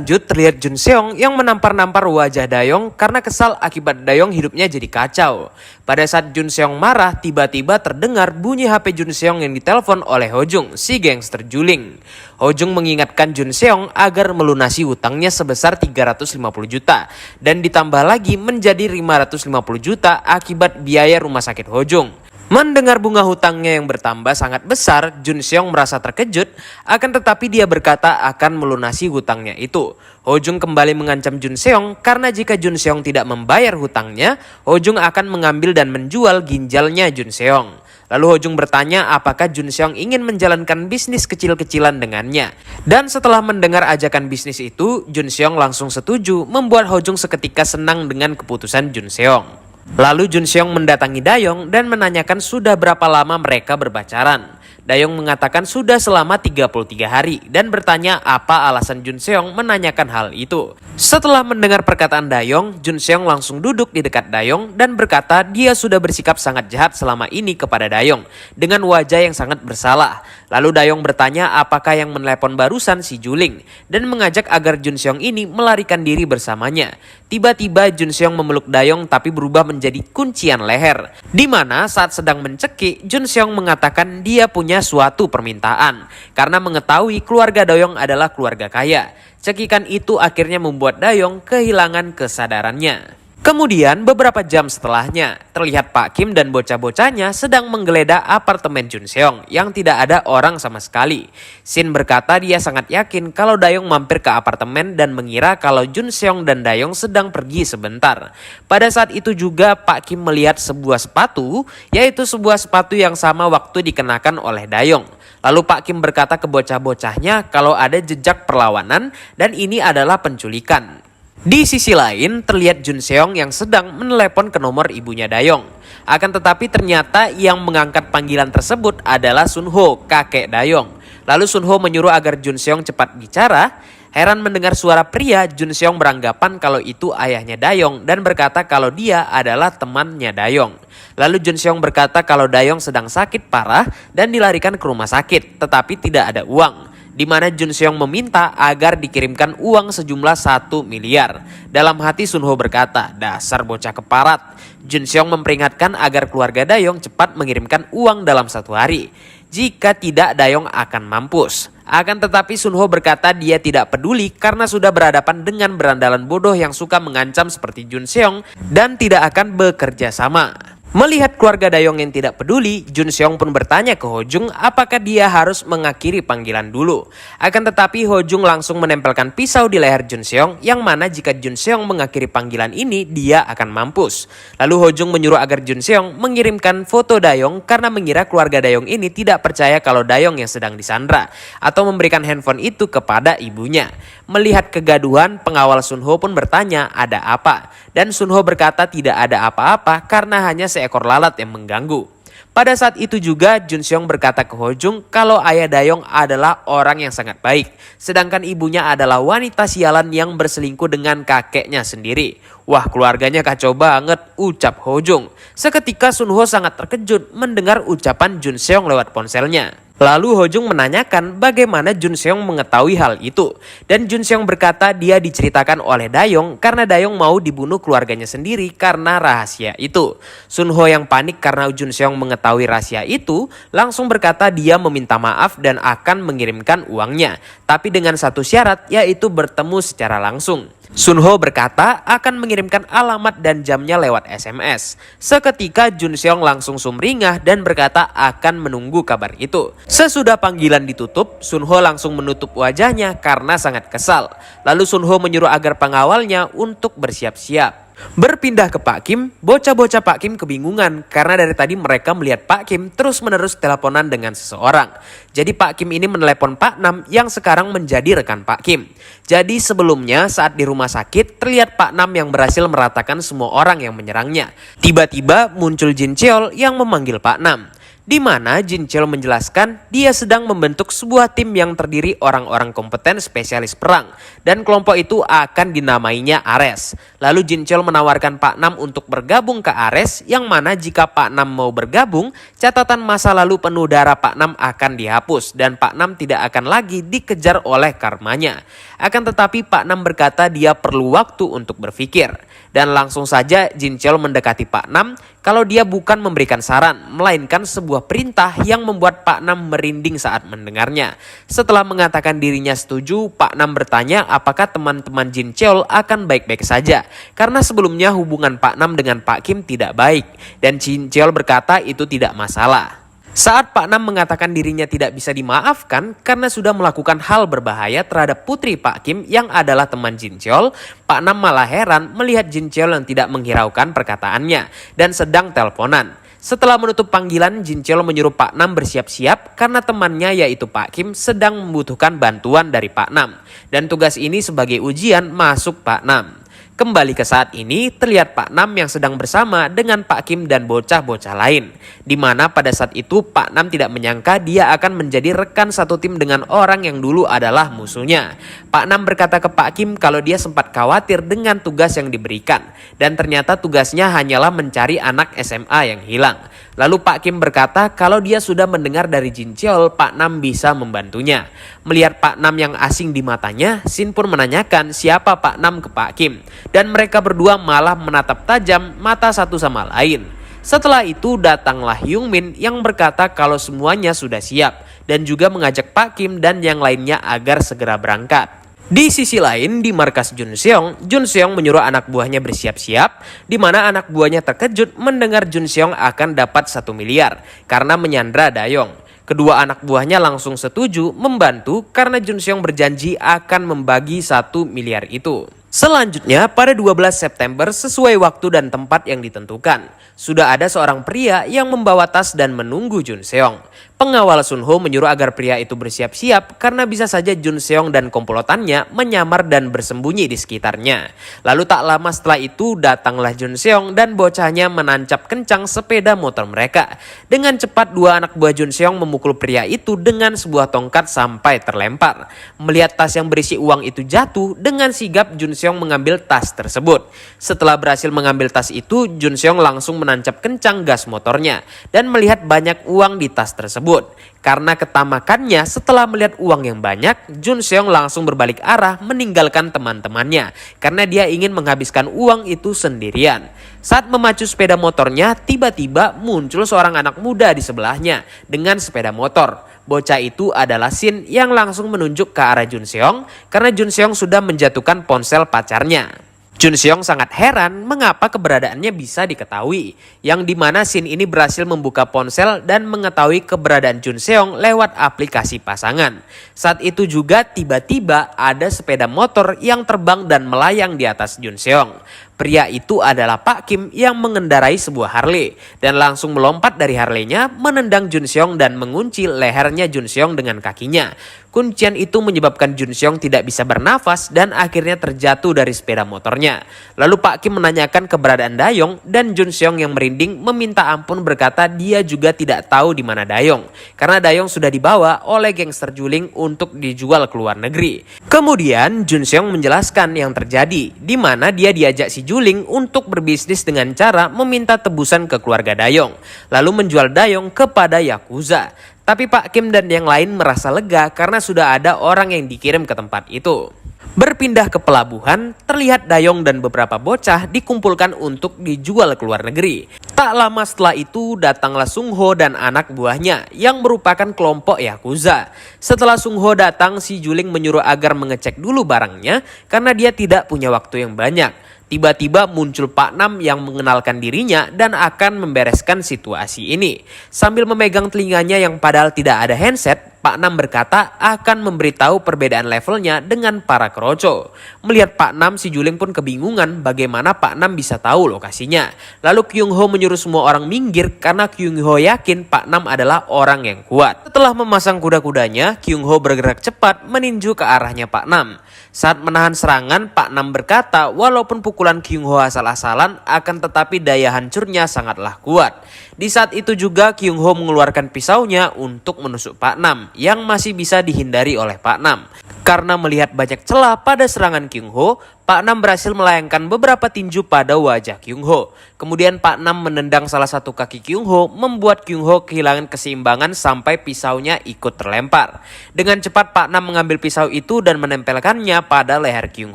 Lanjut terlihat Jun Seong yang menampar-nampar wajah Dayong karena kesal akibat Dayong hidupnya jadi kacau. Pada saat Jun Seong marah, tiba-tiba terdengar bunyi HP Jun Seong yang ditelepon oleh Ho Jung, si gangster juling. Ho Jung mengingatkan Jun Seong agar melunasi hutangnya sebesar 350 juta dan ditambah lagi menjadi 550 juta akibat biaya rumah sakit Ho Jung. Mendengar bunga hutangnya yang bertambah sangat besar, Jun Seong merasa terkejut, akan tetapi dia berkata akan melunasi hutangnya itu. Ho Jung kembali mengancam Jun Seong karena jika Jun Seong tidak membayar hutangnya, Ho Jung akan mengambil dan menjual ginjalnya Jun Seong. Lalu Ho Jung bertanya apakah Jun Seong ingin menjalankan bisnis kecil-kecilan dengannya. Dan setelah mendengar ajakan bisnis itu, Jun Seong langsung setuju, membuat Ho Jung seketika senang dengan keputusan Jun Seong. Lalu Jun Seong mendatangi Dayong dan menanyakan sudah berapa lama mereka berpacaran. Dayong mengatakan sudah selama 33 hari dan bertanya apa alasan Jun Seong menanyakan hal itu. Setelah mendengar perkataan Dayong, Jun Seong langsung duduk di dekat Dayong dan berkata dia sudah bersikap sangat jahat selama ini kepada Dayong dengan wajah yang sangat bersalah. Lalu Dayong bertanya apakah yang menelepon barusan si Juling dan mengajak agar Jun Seong ini melarikan diri bersamanya. Tiba-tiba Jun Seong memeluk Dayong tapi berubah menjadi kuncian leher. Di mana saat sedang mencekik, Jun Seong mengatakan dia punya suatu permintaan karena mengetahui keluarga Dayong adalah keluarga kaya. Cekikan itu akhirnya membuat Dayong kehilangan kesadarannya. Kemudian beberapa jam setelahnya, terlihat Pak Kim dan bocah-bocahnya sedang menggeledah apartemen Jun Seong yang tidak ada orang sama sekali. Shin berkata dia sangat yakin kalau Dayong mampir ke apartemen dan mengira kalau Jun Seong dan Dayong sedang pergi sebentar. Pada saat itu juga Pak Kim melihat sebuah sepatu, yaitu sebuah sepatu yang sama waktu dikenakan oleh Dayong. Lalu Pak Kim berkata ke bocah-bocahnya kalau ada jejak perlawanan dan ini adalah penculikan. Di sisi lain, terlihat Jun Seong yang sedang menelepon ke nomor ibunya Dayong. Akan tetapi ternyata yang mengangkat panggilan tersebut adalah Sun Ho, kakek Dayong. Lalu Sun Ho menyuruh agar Jun Seong cepat bicara. Heran mendengar suara pria, Jun Seong beranggapan kalau itu ayahnya Dayong dan berkata kalau dia adalah temannya Dayong. Lalu Jun Seong berkata kalau Dayong sedang sakit parah dan dilarikan ke rumah sakit, tetapi tidak ada uang. Di mana Jun Seong meminta agar dikirimkan uang sejumlah 1 miliar. Dalam hati Sun Ho berkata, dasar bocah keparat. Jun Seong memperingatkan agar keluarga Dayong cepat mengirimkan uang dalam 1 hari. Jika tidak, Dayong akan mampus. Akan tetapi Sun Ho berkata dia tidak peduli karena sudah berhadapan dengan berandalan bodoh yang suka mengancam seperti Jun Seong dan tidak akan bekerja sama. Melihat keluarga Dayong yang tidak peduli, Jun Seong pun bertanya ke Ho Jung apakah dia harus mengakhiri panggilan dulu. Akan tetapi Ho Jung langsung menempelkan pisau di leher Jun Seong yang mana jika Jun Seong mengakhiri panggilan ini dia akan mampus. Lalu Ho Jung menyuruh agar Jun Seong mengirimkan foto Dayong karena mengira keluarga Dayong ini tidak percaya kalau Dayong yang sedang disandra atau memberikan handphone itu kepada ibunya. Melihat kegaduhan, pengawal Sun Ho pun bertanya ada apa. Dan Sun Ho berkata tidak ada apa-apa karena hanya seekor lalat yang mengganggu. Pada saat itu juga Jun Seong berkata ke Ho Jung kalau ayah Dayong adalah orang yang sangat baik. Sedangkan ibunya adalah wanita sialan yang berselingkuh dengan kakeknya sendiri. Wah, keluarganya kacau banget, ucap Ho Jung. Seketika Sun Ho sangat terkejut mendengar ucapan Jun Seong lewat ponselnya. Lalu Ho Jung menanyakan bagaimana Jun Seong mengetahui hal itu. Dan Jun Seong berkata dia diceritakan oleh Dayong karena Dayong mau dibunuh keluarganya sendiri karena rahasia itu. Sun Ho yang panik karena Jun Seong mengetahui rahasia itu langsung berkata dia meminta maaf dan akan mengirimkan uangnya. Tapi dengan satu syarat yaitu bertemu secara langsung. Sun Ho berkata akan mengirimkan alamat dan jamnya lewat SMS. Seketika Jun Seong langsung sumringah dan berkata akan menunggu kabar itu. Sesudah panggilan ditutup, Sun Ho langsung menutup wajahnya karena sangat kesal. Lalu Sun Ho menyuruh agar pengawalnya untuk bersiap-siap. Berpindah ke Pak Kim, bocah-bocah Pak Kim kebingungan karena dari tadi mereka melihat Pak Kim terus-menerus teleponan dengan seseorang. Jadi Pak Kim ini menelepon Pak Nam yang sekarang menjadi rekan Pak Kim. Jadi sebelumnya saat di rumah sakit terlihat Pak Nam yang berhasil meratakan semua orang yang menyerangnya. Tiba-tiba muncul Jin Cheol yang memanggil Pak Nam. di mana Jin Cheol menjelaskan dia sedang membentuk sebuah tim yang terdiri orang-orang kompeten spesialis perang dan kelompok itu akan dinamainya Ares. Lalu Jin Cheol menawarkan Pak Nam untuk bergabung ke Ares, yang mana jika Pak Nam mau bergabung, catatan masa lalu penuh darah Pak Nam akan dihapus dan Pak Nam tidak akan lagi dikejar oleh karmanya. Akan tetapi Pak Nam berkata dia perlu waktu untuk berpikir. Dan langsung saja Jin Cheol mendekati Pak Nam kalau dia bukan memberikan saran, melainkan sebuah perintah yang membuat Pak Nam merinding saat mendengarnya. Setelah mengatakan dirinya setuju, Pak Nam bertanya apakah teman-teman Jin Cheol akan baik-baik saja. Karena sebelumnya hubungan Pak Nam dengan Pak Kim tidak baik. Dan Jin Cheol berkata itu tidak masalah. Saat Pak Nam mengatakan dirinya tidak bisa dimaafkan karena sudah melakukan hal berbahaya terhadap putri Pak Kim yang adalah teman Jin Cheol, Pak Nam malah heran melihat Jin Cheol yang tidak menghiraukan perkataannya dan sedang teleponan. Setelah menutup panggilan, Jin Cheol menyuruh Pak Nam bersiap-siap karena temannya yaitu Pak Kim sedang membutuhkan bantuan dari Pak Nam. Dan tugas ini sebagai ujian masuk Pak Nam. Kembali ke saat ini, terlihat Pak Nam yang sedang bersama dengan Pak Kim dan bocah-bocah lain. Di mana pada saat itu Pak Nam tidak menyangka dia akan menjadi rekan satu tim dengan orang yang dulu adalah musuhnya. Pak Nam berkata ke Pak Kim kalau dia sempat khawatir dengan tugas yang diberikan. Dan ternyata tugasnya hanyalah mencari anak SMA yang hilang. Lalu Pak Kim berkata kalau dia sudah mendengar dari Jin Cheol, Pak Nam bisa membantunya. Melihat Pak Nam yang asing di matanya, Shin pun menanyakan siapa Pak Nam ke Pak Kim. Dan mereka berdua malah menatap tajam mata satu sama lain. Setelah itu datanglah Hyung Min yang berkata kalau semuanya sudah siap. Dan juga mengajak Pak Kim dan yang lainnya agar segera berangkat. Di sisi lain, di markas Jun Seong menyuruh anak buahnya bersiap-siap, di mana anak buahnya terkejut mendengar Jun Seong akan dapat 1 miliar karena menyandra Dayong. Kedua anak buahnya langsung setuju membantu karena Jun Seong berjanji akan membagi 1 miliar itu. Selanjutnya, pada 12 September sesuai waktu dan tempat yang ditentukan, sudah ada seorang pria yang membawa tas dan menunggu Jun Seong. Pengawal Sun Ho menyuruh agar pria itu bersiap-siap karena bisa saja Jun Seong dan komplotannya menyamar dan bersembunyi di sekitarnya. Lalu tak lama setelah itu datanglah Jun Seong dan bocahnya menancap kencang sepeda motor mereka. Dengan cepat dua anak buah Jun Seong memukul pria itu dengan sebuah tongkat sampai terlempar. Melihat tas yang berisi uang itu jatuh, dengan sigap Jun Seong mengambil tas tersebut. Setelah berhasil mengambil tas itu, Jun Seong langsung menancap kencang gas motornya dan melihat banyak uang di tas tersebut. Karena ketamakannya setelah melihat uang yang banyak, Jun Seong langsung berbalik arah meninggalkan teman-temannya karena dia ingin menghabiskan uang itu sendirian. Saat memacu sepeda motornya, tiba-tiba muncul seorang anak muda di sebelahnya dengan sepeda motor. Bocah itu adalah Shin yang langsung menunjuk ke arah Jun Seong karena Jun Seong sudah menjatuhkan ponsel pacarnya. Jun Seong sangat heran mengapa keberadaannya bisa diketahui, yang dimana Shin ini berhasil membuka ponsel dan mengetahui keberadaan Jun Seong lewat aplikasi pasangan. Saat itu juga tiba-tiba ada sepeda motor yang terbang dan melayang di atas Jun Seong. Pria itu adalah Pak Kim yang mengendarai sebuah Harley dan langsung melompat dari Harley-nya, menendang Jun Seong dan mengunci lehernya Jun Seong dengan kakinya. Kuncian itu menyebabkan Jun Seong tidak bisa bernafas dan akhirnya terjatuh dari sepeda motornya. Lalu Pak Kim menanyakan keberadaan Dayong dan Jun Seong yang merinding meminta ampun berkata dia juga tidak tahu di mana Dayong karena Dayong sudah dibawa oleh gangster juling untuk dijual ke luar negeri. Kemudian Jun Seong menjelaskan yang terjadi, di mana dia diajak si juling untuk berbisnis dengan cara meminta tebusan ke keluarga Dayong, lalu menjual Dayong kepada Yakuza. Tapi Pak Kim dan yang lain merasa lega karena sudah ada orang yang dikirim ke tempat itu. Berpindah ke pelabuhan, terlihat Dayong dan beberapa bocah dikumpulkan untuk dijual ke luar negeri. Tak lama setelah itu datanglah Sung Ho dan anak buahnya yang merupakan kelompok Yakuza. Setelah Sung Ho datang, si juling menyuruh agar mengecek dulu barangnya karena dia tidak punya waktu yang banyak. Tiba-tiba muncul Pak Nam yang mengenalkan dirinya dan akan membereskan situasi ini. Sambil memegang telinganya yang padahal tidak ada handset, Pak Nam berkata akan memberitahu perbedaan levelnya dengan para keroco. Melihat Pak Nam, si juling pun kebingungan bagaimana Pak Nam bisa tahu lokasinya. Lalu Kyung Ho menyuruh semua orang minggir karena Kyung Ho yakin Pak Nam adalah orang yang kuat. Setelah memasang kuda-kudanya, Kyung Ho bergerak cepat meninju ke arahnya Pak Nam. Saat menahan serangan, Pak Nam berkata walaupun pukulan Kyung Ho asal-asalan akan tetapi daya hancurnya sangatlah kuat. Di saat itu juga Kyung Ho mengeluarkan pisaunya untuk menusuk Pak Nam yang masih bisa dihindari oleh Pak Nam. Karena melihat banyak celah pada serangan Kyung Ho, Pak Nam berhasil melayangkan beberapa tinju pada wajah Kyung Ho. Kemudian Pak Nam menendang salah satu kaki Kyung Ho, membuat Kyung Ho kehilangan keseimbangan sampai pisaunya ikut terlempar. Dengan cepat Pak Nam mengambil pisau itu dan menempelkannya pada leher Kyung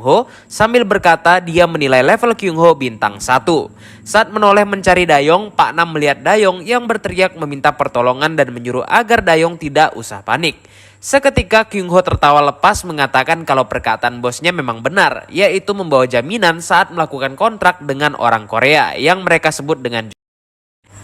Ho sambil berkata dia menilai level Kyung Ho bintang 1. Saat menoleh mencari Dayong, Pak Nam melihat Dayong yang berteriak meminta pertolongan dan menyuruh agar Dayong tidak usah panik. Seketika Kyung Ho tertawa lepas mengatakan kalau perkataan bosnya memang benar, yaitu membawa jaminan saat melakukan kontrak dengan orang Korea yang mereka sebut dengan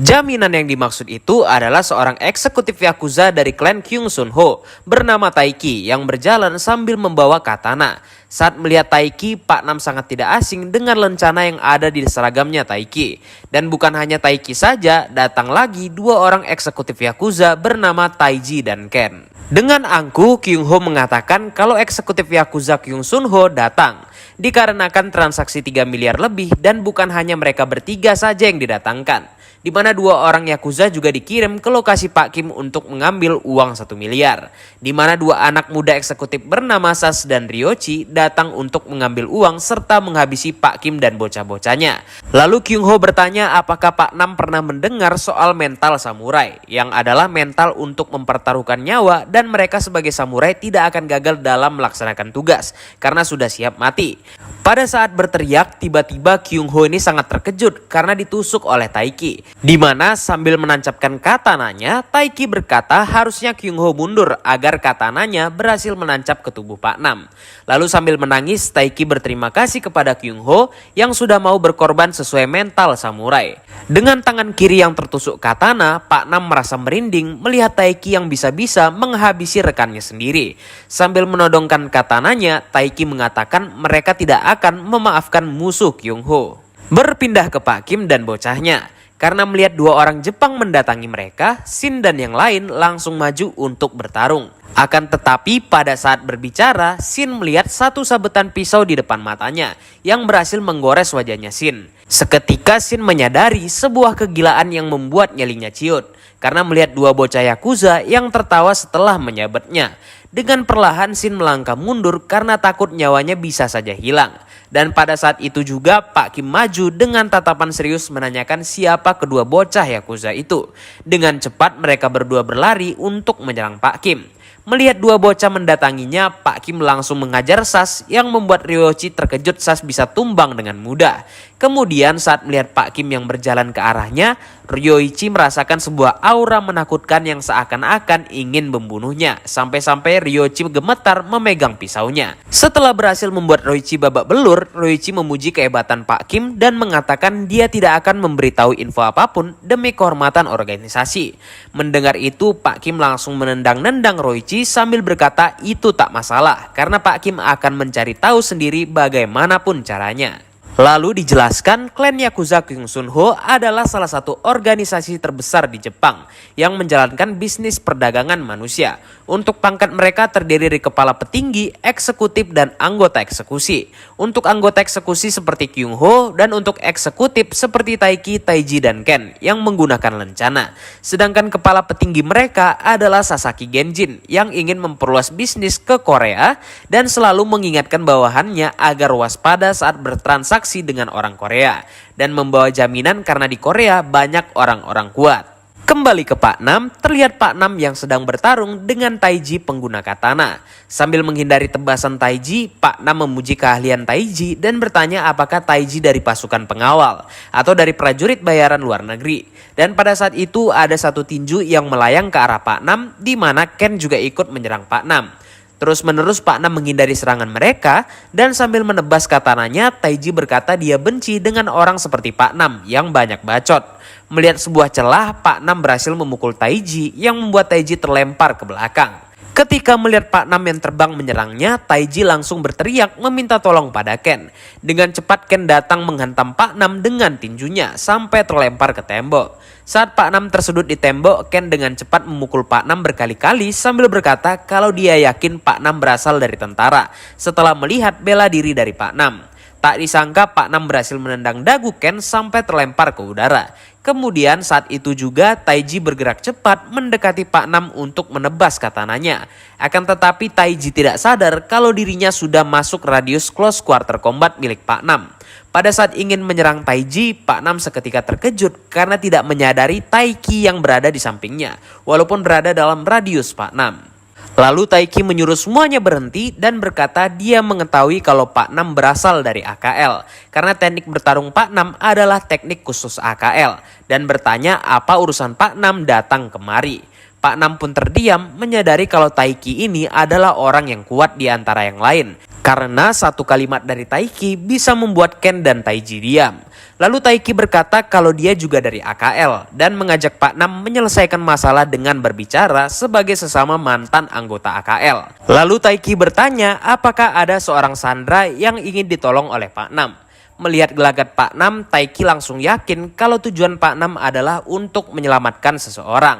jaminan. Yang dimaksud itu adalah seorang eksekutif Yakuza dari klan Kyung Sun Ho bernama Taiki yang berjalan sambil membawa katana. Saat melihat Taiki, Pak Nam sangat tidak asing dengan lencana yang ada di seragamnya Taiki. Dan bukan hanya Taiki saja, datang lagi dua orang eksekutif Yakuza bernama Taiji dan Ken. Dengan angkuh, Kyung Ho mengatakan kalau eksekutif Yakuza Kyung Sun Ho datang dikarenakan transaksi 3 miliar lebih dan bukan hanya mereka bertiga saja yang didatangkan, di mana dua orang Yakuza juga dikirim ke lokasi Pak Kim untuk mengambil uang 1 miliar, di mana dua anak muda eksekutif bernama Sas dan Ryochi datang untuk mengambil uang serta menghabisi Pak Kim dan bocah-bocahnya. Lalu Kyung Ho bertanya apakah Pak Nam pernah mendengar soal mental samurai, yang adalah mental untuk mempertaruhkan nyawa dan mereka sebagai samurai tidak akan gagal dalam melaksanakan tugas karena sudah siap mati. Pada saat berteriak, tiba-tiba Kyung Ho ini sangat terkejut karena ditusuk oleh Taiki. Di mana sambil menancapkan katananya, Taiki berkata harusnya Kyung Ho mundur agar katananya berhasil menancap ke tubuh Pak Nam. Lalu sambil menangis, Taiki berterima kasih kepada Kyung Ho yang sudah mau berkorban sesuai mental samurai. Dengan tangan kiri yang tertusuk katana, Pak Nam merasa merinding melihat Taiki yang bisa-bisa menghabisi rekannya sendiri. Sambil menodongkan katananya, Taiki mengatakan mereka tidak akan memaafkan musuh Kyung Ho. Berpindah ke Pak Kim dan bocahnya. Karena melihat dua orang Jepang mendatangi mereka, Shin dan yang lain langsung maju untuk bertarung. Akan tetapi pada saat berbicara, Shin melihat satu sabetan pisau di depan matanya yang berhasil menggores wajahnya Shin. Seketika Shin menyadari sebuah kegilaan yang membuat nyalinya ciut karena melihat dua bocah Yakuza yang tertawa setelah menyabetnya. Dengan perlahan Shin melangkah mundur karena takut nyawanya bisa saja hilang. Dan pada saat itu juga Pak Kim maju dengan tatapan serius menanyakan siapa kedua bocah Yakuza itu. Dengan cepat mereka berdua berlari untuk menyerang Pak Kim. Melihat dua bocah mendatanginya, Pak Kim langsung mengajar Sas yang membuat Ryochi terkejut Sas bisa tumbang dengan mudah. Kemudian saat melihat Pak Kim yang berjalan ke arahnya, Ryoichi merasakan sebuah aura menakutkan yang seakan-akan ingin membunuhnya. Sampai-sampai Ryoichi gemetar memegang pisaunya. Setelah berhasil membuat Ryoichi babak belur, Ryoichi memuji kehebatan Pak Kim dan mengatakan dia tidak akan memberitahu info apapun demi kehormatan organisasi. Mendengar itu, Pak Kim langsung menendang-nendang Ryoichi sambil berkata itu tak masalah karena Pak Kim akan mencari tahu sendiri bagaimanapun caranya. Lalu dijelaskan klan Yakuza Kyung Sun Ho adalah salah satu organisasi terbesar di Jepang yang menjalankan bisnis perdagangan manusia. Untuk pangkat mereka terdiri dari kepala petinggi, eksekutif, dan anggota eksekusi. Untuk anggota eksekusi seperti Kyung Ho dan untuk eksekutif seperti Taiki, Taiji, dan Ken yang menggunakan lencana. Sedangkan kepala petinggi mereka adalah Sasaki Genjin yang ingin memperluas bisnis ke Korea dan selalu mengingatkan bawahannya agar waspada saat bertransaksi dengan orang Korea dan membawa jaminan karena di Korea banyak orang-orang kuat. Kembali ke Pak Nam, terlihat Pak Nam yang sedang bertarung dengan Taiji pengguna katana. Sambil menghindari tebasan Taiji, Pak Nam memuji keahlian Taiji dan bertanya apakah Taiji dari pasukan pengawal atau dari prajurit bayaran luar negeri. Dan pada saat itu ada satu tinju yang melayang ke arah Pak Nam di mana Ken juga ikut menyerang Pak Nam. Terus-menerus Pak Nam menghindari serangan mereka dan sambil menebas katananya, Taiji berkata dia benci dengan orang seperti Pak Nam yang banyak bacot. Melihat sebuah celah, Pak Nam berhasil memukul Taiji yang membuat Taiji terlempar ke belakang. Ketika melihat Pak Nam yang terbang menyerangnya, Taiji langsung berteriak meminta tolong pada Ken. Dengan cepat Ken datang menghantam Pak Nam dengan tinjunya sampai terlempar ke tembok. Saat Pak Nam tersedut di tembok, Ken dengan cepat memukul Pak Nam berkali-kali sambil berkata kalau dia yakin Pak Nam berasal dari tentara setelah melihat bela diri dari Pak Nam. Tak disangka Pak Nam berhasil menendang dagu Ken sampai terlempar ke udara. Kemudian saat itu juga Taiji bergerak cepat mendekati Pak Nam untuk menebas katananya. Akan tetapi Taiji tidak sadar kalau dirinya sudah masuk radius close quarter combat milik Pak Nam. Pada saat ingin menyerang Taiji, Pak Nam seketika terkejut karena tidak menyadari Taiki yang berada di sampingnya, walaupun berada dalam radius Pak Nam. Lalu Taiki menyuruh semuanya berhenti dan berkata dia mengetahui kalau Pak Nam berasal dari AKL. Karena teknik bertarung Pak Nam adalah teknik khusus AKL. Dan bertanya apa urusan Pak Nam datang kemari. Pak Nam pun terdiam menyadari kalau Taiki ini adalah orang yang kuat di antara yang lain. Karena satu kalimat dari Taiki bisa membuat Ken dan Taiji diam. Lalu Taiki berkata kalau dia juga dari AKL dan mengajak Pak Nam menyelesaikan masalah dengan berbicara sebagai sesama mantan anggota AKL. Lalu Taiki bertanya apakah ada seorang sandera yang ingin ditolong oleh Pak Nam. Melihat gelagat Pak Nam, Taiki langsung yakin kalau tujuan Pak Nam adalah untuk menyelamatkan seseorang.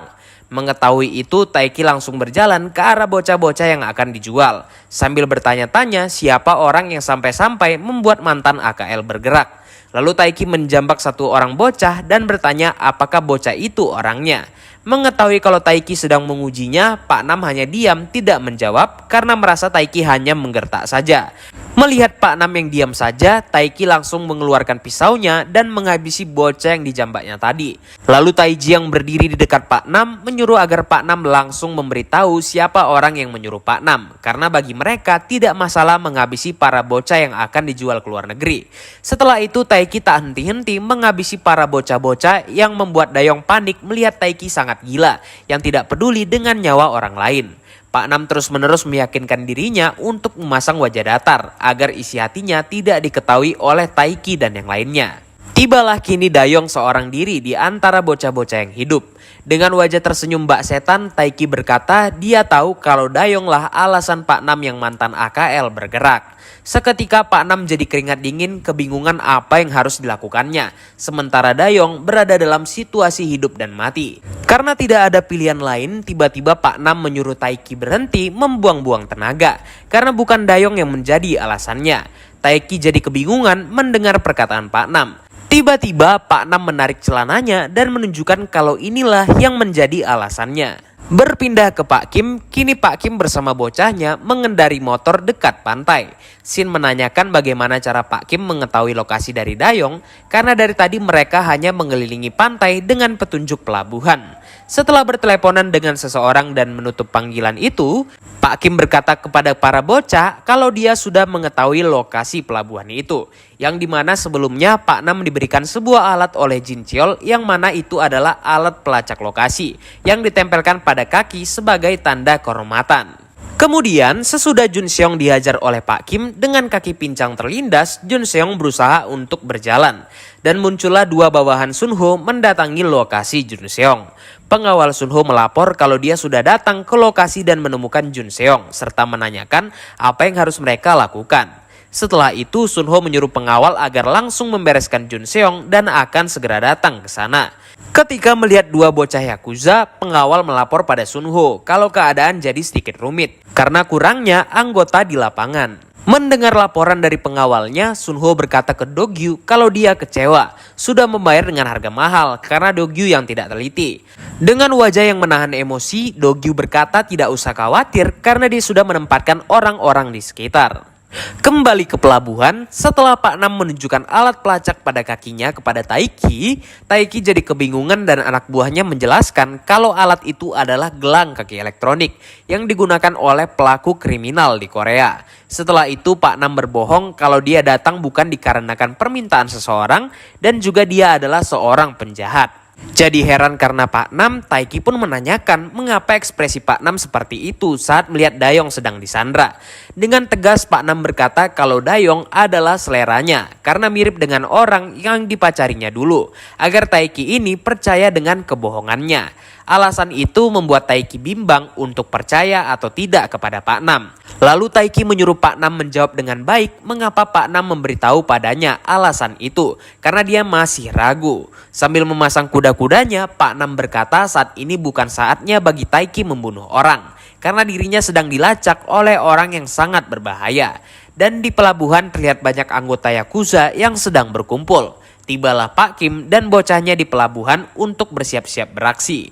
Mengetahui itu, Taiki langsung berjalan ke arah bocah-bocah yang akan dijual. Sambil bertanya-tanya siapa orang yang sampai-sampai membuat mantan AKL bergerak. Lalu Taiki menjambak satu orang bocah dan bertanya apakah bocah itu orangnya. Mengetahui kalau Taiki sedang mengujinya, Pak Nam hanya diam tidak menjawab karena merasa Taiki hanya menggertak saja. Melihat Pak Nam yang diam saja, Taiki langsung mengeluarkan pisaunya dan menghabisi bocah yang dijambaknya tadi. Lalu Taiji yang berdiri di dekat Pak Nam menyuruh agar Pak Nam langsung memberitahu siapa orang yang menyuruh Pak Nam. Karena bagi mereka tidak masalah menghabisi para bocah yang akan dijual ke luar negeri. Setelah itu Taiki tak henti-henti menghabisi para bocah-bocah yang membuat Dayong panik melihat Taiki sangat gila yang tidak peduli dengan nyawa orang lain. Pak Nam terus-menerus meyakinkan dirinya untuk memasang wajah datar agar isi hatinya tidak diketahui oleh Taiki dan yang lainnya. Tibalah kini Dayong seorang diri di antara bocah-bocah yang hidup. Dengan wajah tersenyum bak setan, Taiki berkata dia tahu kalau Dayonglah alasan Pak Nam yang mantan AKL bergerak. Seketika Pak Nam jadi keringat dingin kebingungan apa yang harus dilakukannya. Sementara Dayong berada dalam situasi hidup dan mati. Karena tidak ada pilihan lain, tiba-tiba Pak Nam menyuruh Taiki berhenti membuang-buang tenaga. Karena bukan Dayong yang menjadi alasannya. Taiki jadi kebingungan mendengar perkataan Pak Nam. Tiba-tiba Pak Nam menarik celananya dan menunjukkan kalau inilah yang menjadi alasannya. Berpindah ke Pak Kim, kini Pak Kim bersama bocahnya mengendari motor dekat pantai. Shin menanyakan bagaimana cara Pak Kim mengetahui lokasi dari Dayong karena dari tadi mereka hanya mengelilingi pantai dengan petunjuk pelabuhan. Setelah berteleponan dengan seseorang dan menutup panggilan itu, Pak Kim berkata kepada para bocah kalau dia sudah mengetahui lokasi pelabuhan itu. Yang dimana sebelumnya Pak Nam diberikan sebuah alat oleh Jin Cheol yang mana itu adalah alat pelacak lokasi yang ditempelkan pada kaki sebagai tanda kehormatan. Kemudian sesudah Jun Seong dihajar oleh Pak Kim dengan kaki pincang terlindas, Jun Seong berusaha untuk berjalan. Dan muncullah dua bawahan Sun Ho mendatangi lokasi Jun Seong. Pengawal Sun Ho melapor kalau dia sudah datang ke lokasi dan menemukan Jun Seong serta menanyakan apa yang harus mereka lakukan. Setelah itu Sun Ho menyuruh pengawal agar langsung membereskan Jun Seong dan akan segera datang ke sana. Ketika melihat dua bocah Yakuza, pengawal melapor pada Sun Ho kalau keadaan jadi sedikit rumit karena kurangnya anggota di lapangan. Mendengar laporan dari pengawalnya, Sun Ho berkata ke Do Gyu kalau dia kecewa sudah membayar dengan harga mahal karena Do Gyu yang tidak teliti. Dengan wajah yang menahan emosi, Do Gyu berkata tidak usah khawatir karena dia sudah menempatkan orang-orang di sekitar. Kembali ke pelabuhan, setelah Pak Nam menunjukkan alat pelacak pada kakinya kepada Taiki, Taiki jadi kebingungan dan anak buahnya menjelaskan kalau alat itu adalah gelang kaki elektronik yang digunakan oleh pelaku kriminal di Korea. Setelah itu Pak Nam berbohong kalau dia datang bukan dikarenakan permintaan seseorang dan juga dia adalah seorang penjahat. Jadi heran karena Pak Nam, Taiki pun menanyakan mengapa ekspresi Pak Nam seperti itu saat melihat Dayong sedang disandra. Dengan tegas Pak Nam berkata kalau Dayong adalah seleranya karena mirip dengan orang yang dipacarinya dulu, agar Taiki ini percaya dengan kebohongannya. Alasan itu membuat Taiki bimbang untuk percaya atau tidak kepada Pak Nam. Lalu Taiki menyuruh Pak Nam menjawab dengan baik mengapa Pak Nam memberitahu padanya alasan itu, karena dia masih ragu. Sambil memasang kuda-kudanya, Pak Nam berkata saat ini bukan saatnya bagi Taiki membunuh orang, karena dirinya sedang dilacak oleh orang yang sangat berbahaya. Dan di pelabuhan terlihat banyak anggota Yakuza yang sedang berkumpul. Tibalah Pak Kim dan bocahnya di pelabuhan untuk bersiap-siap beraksi.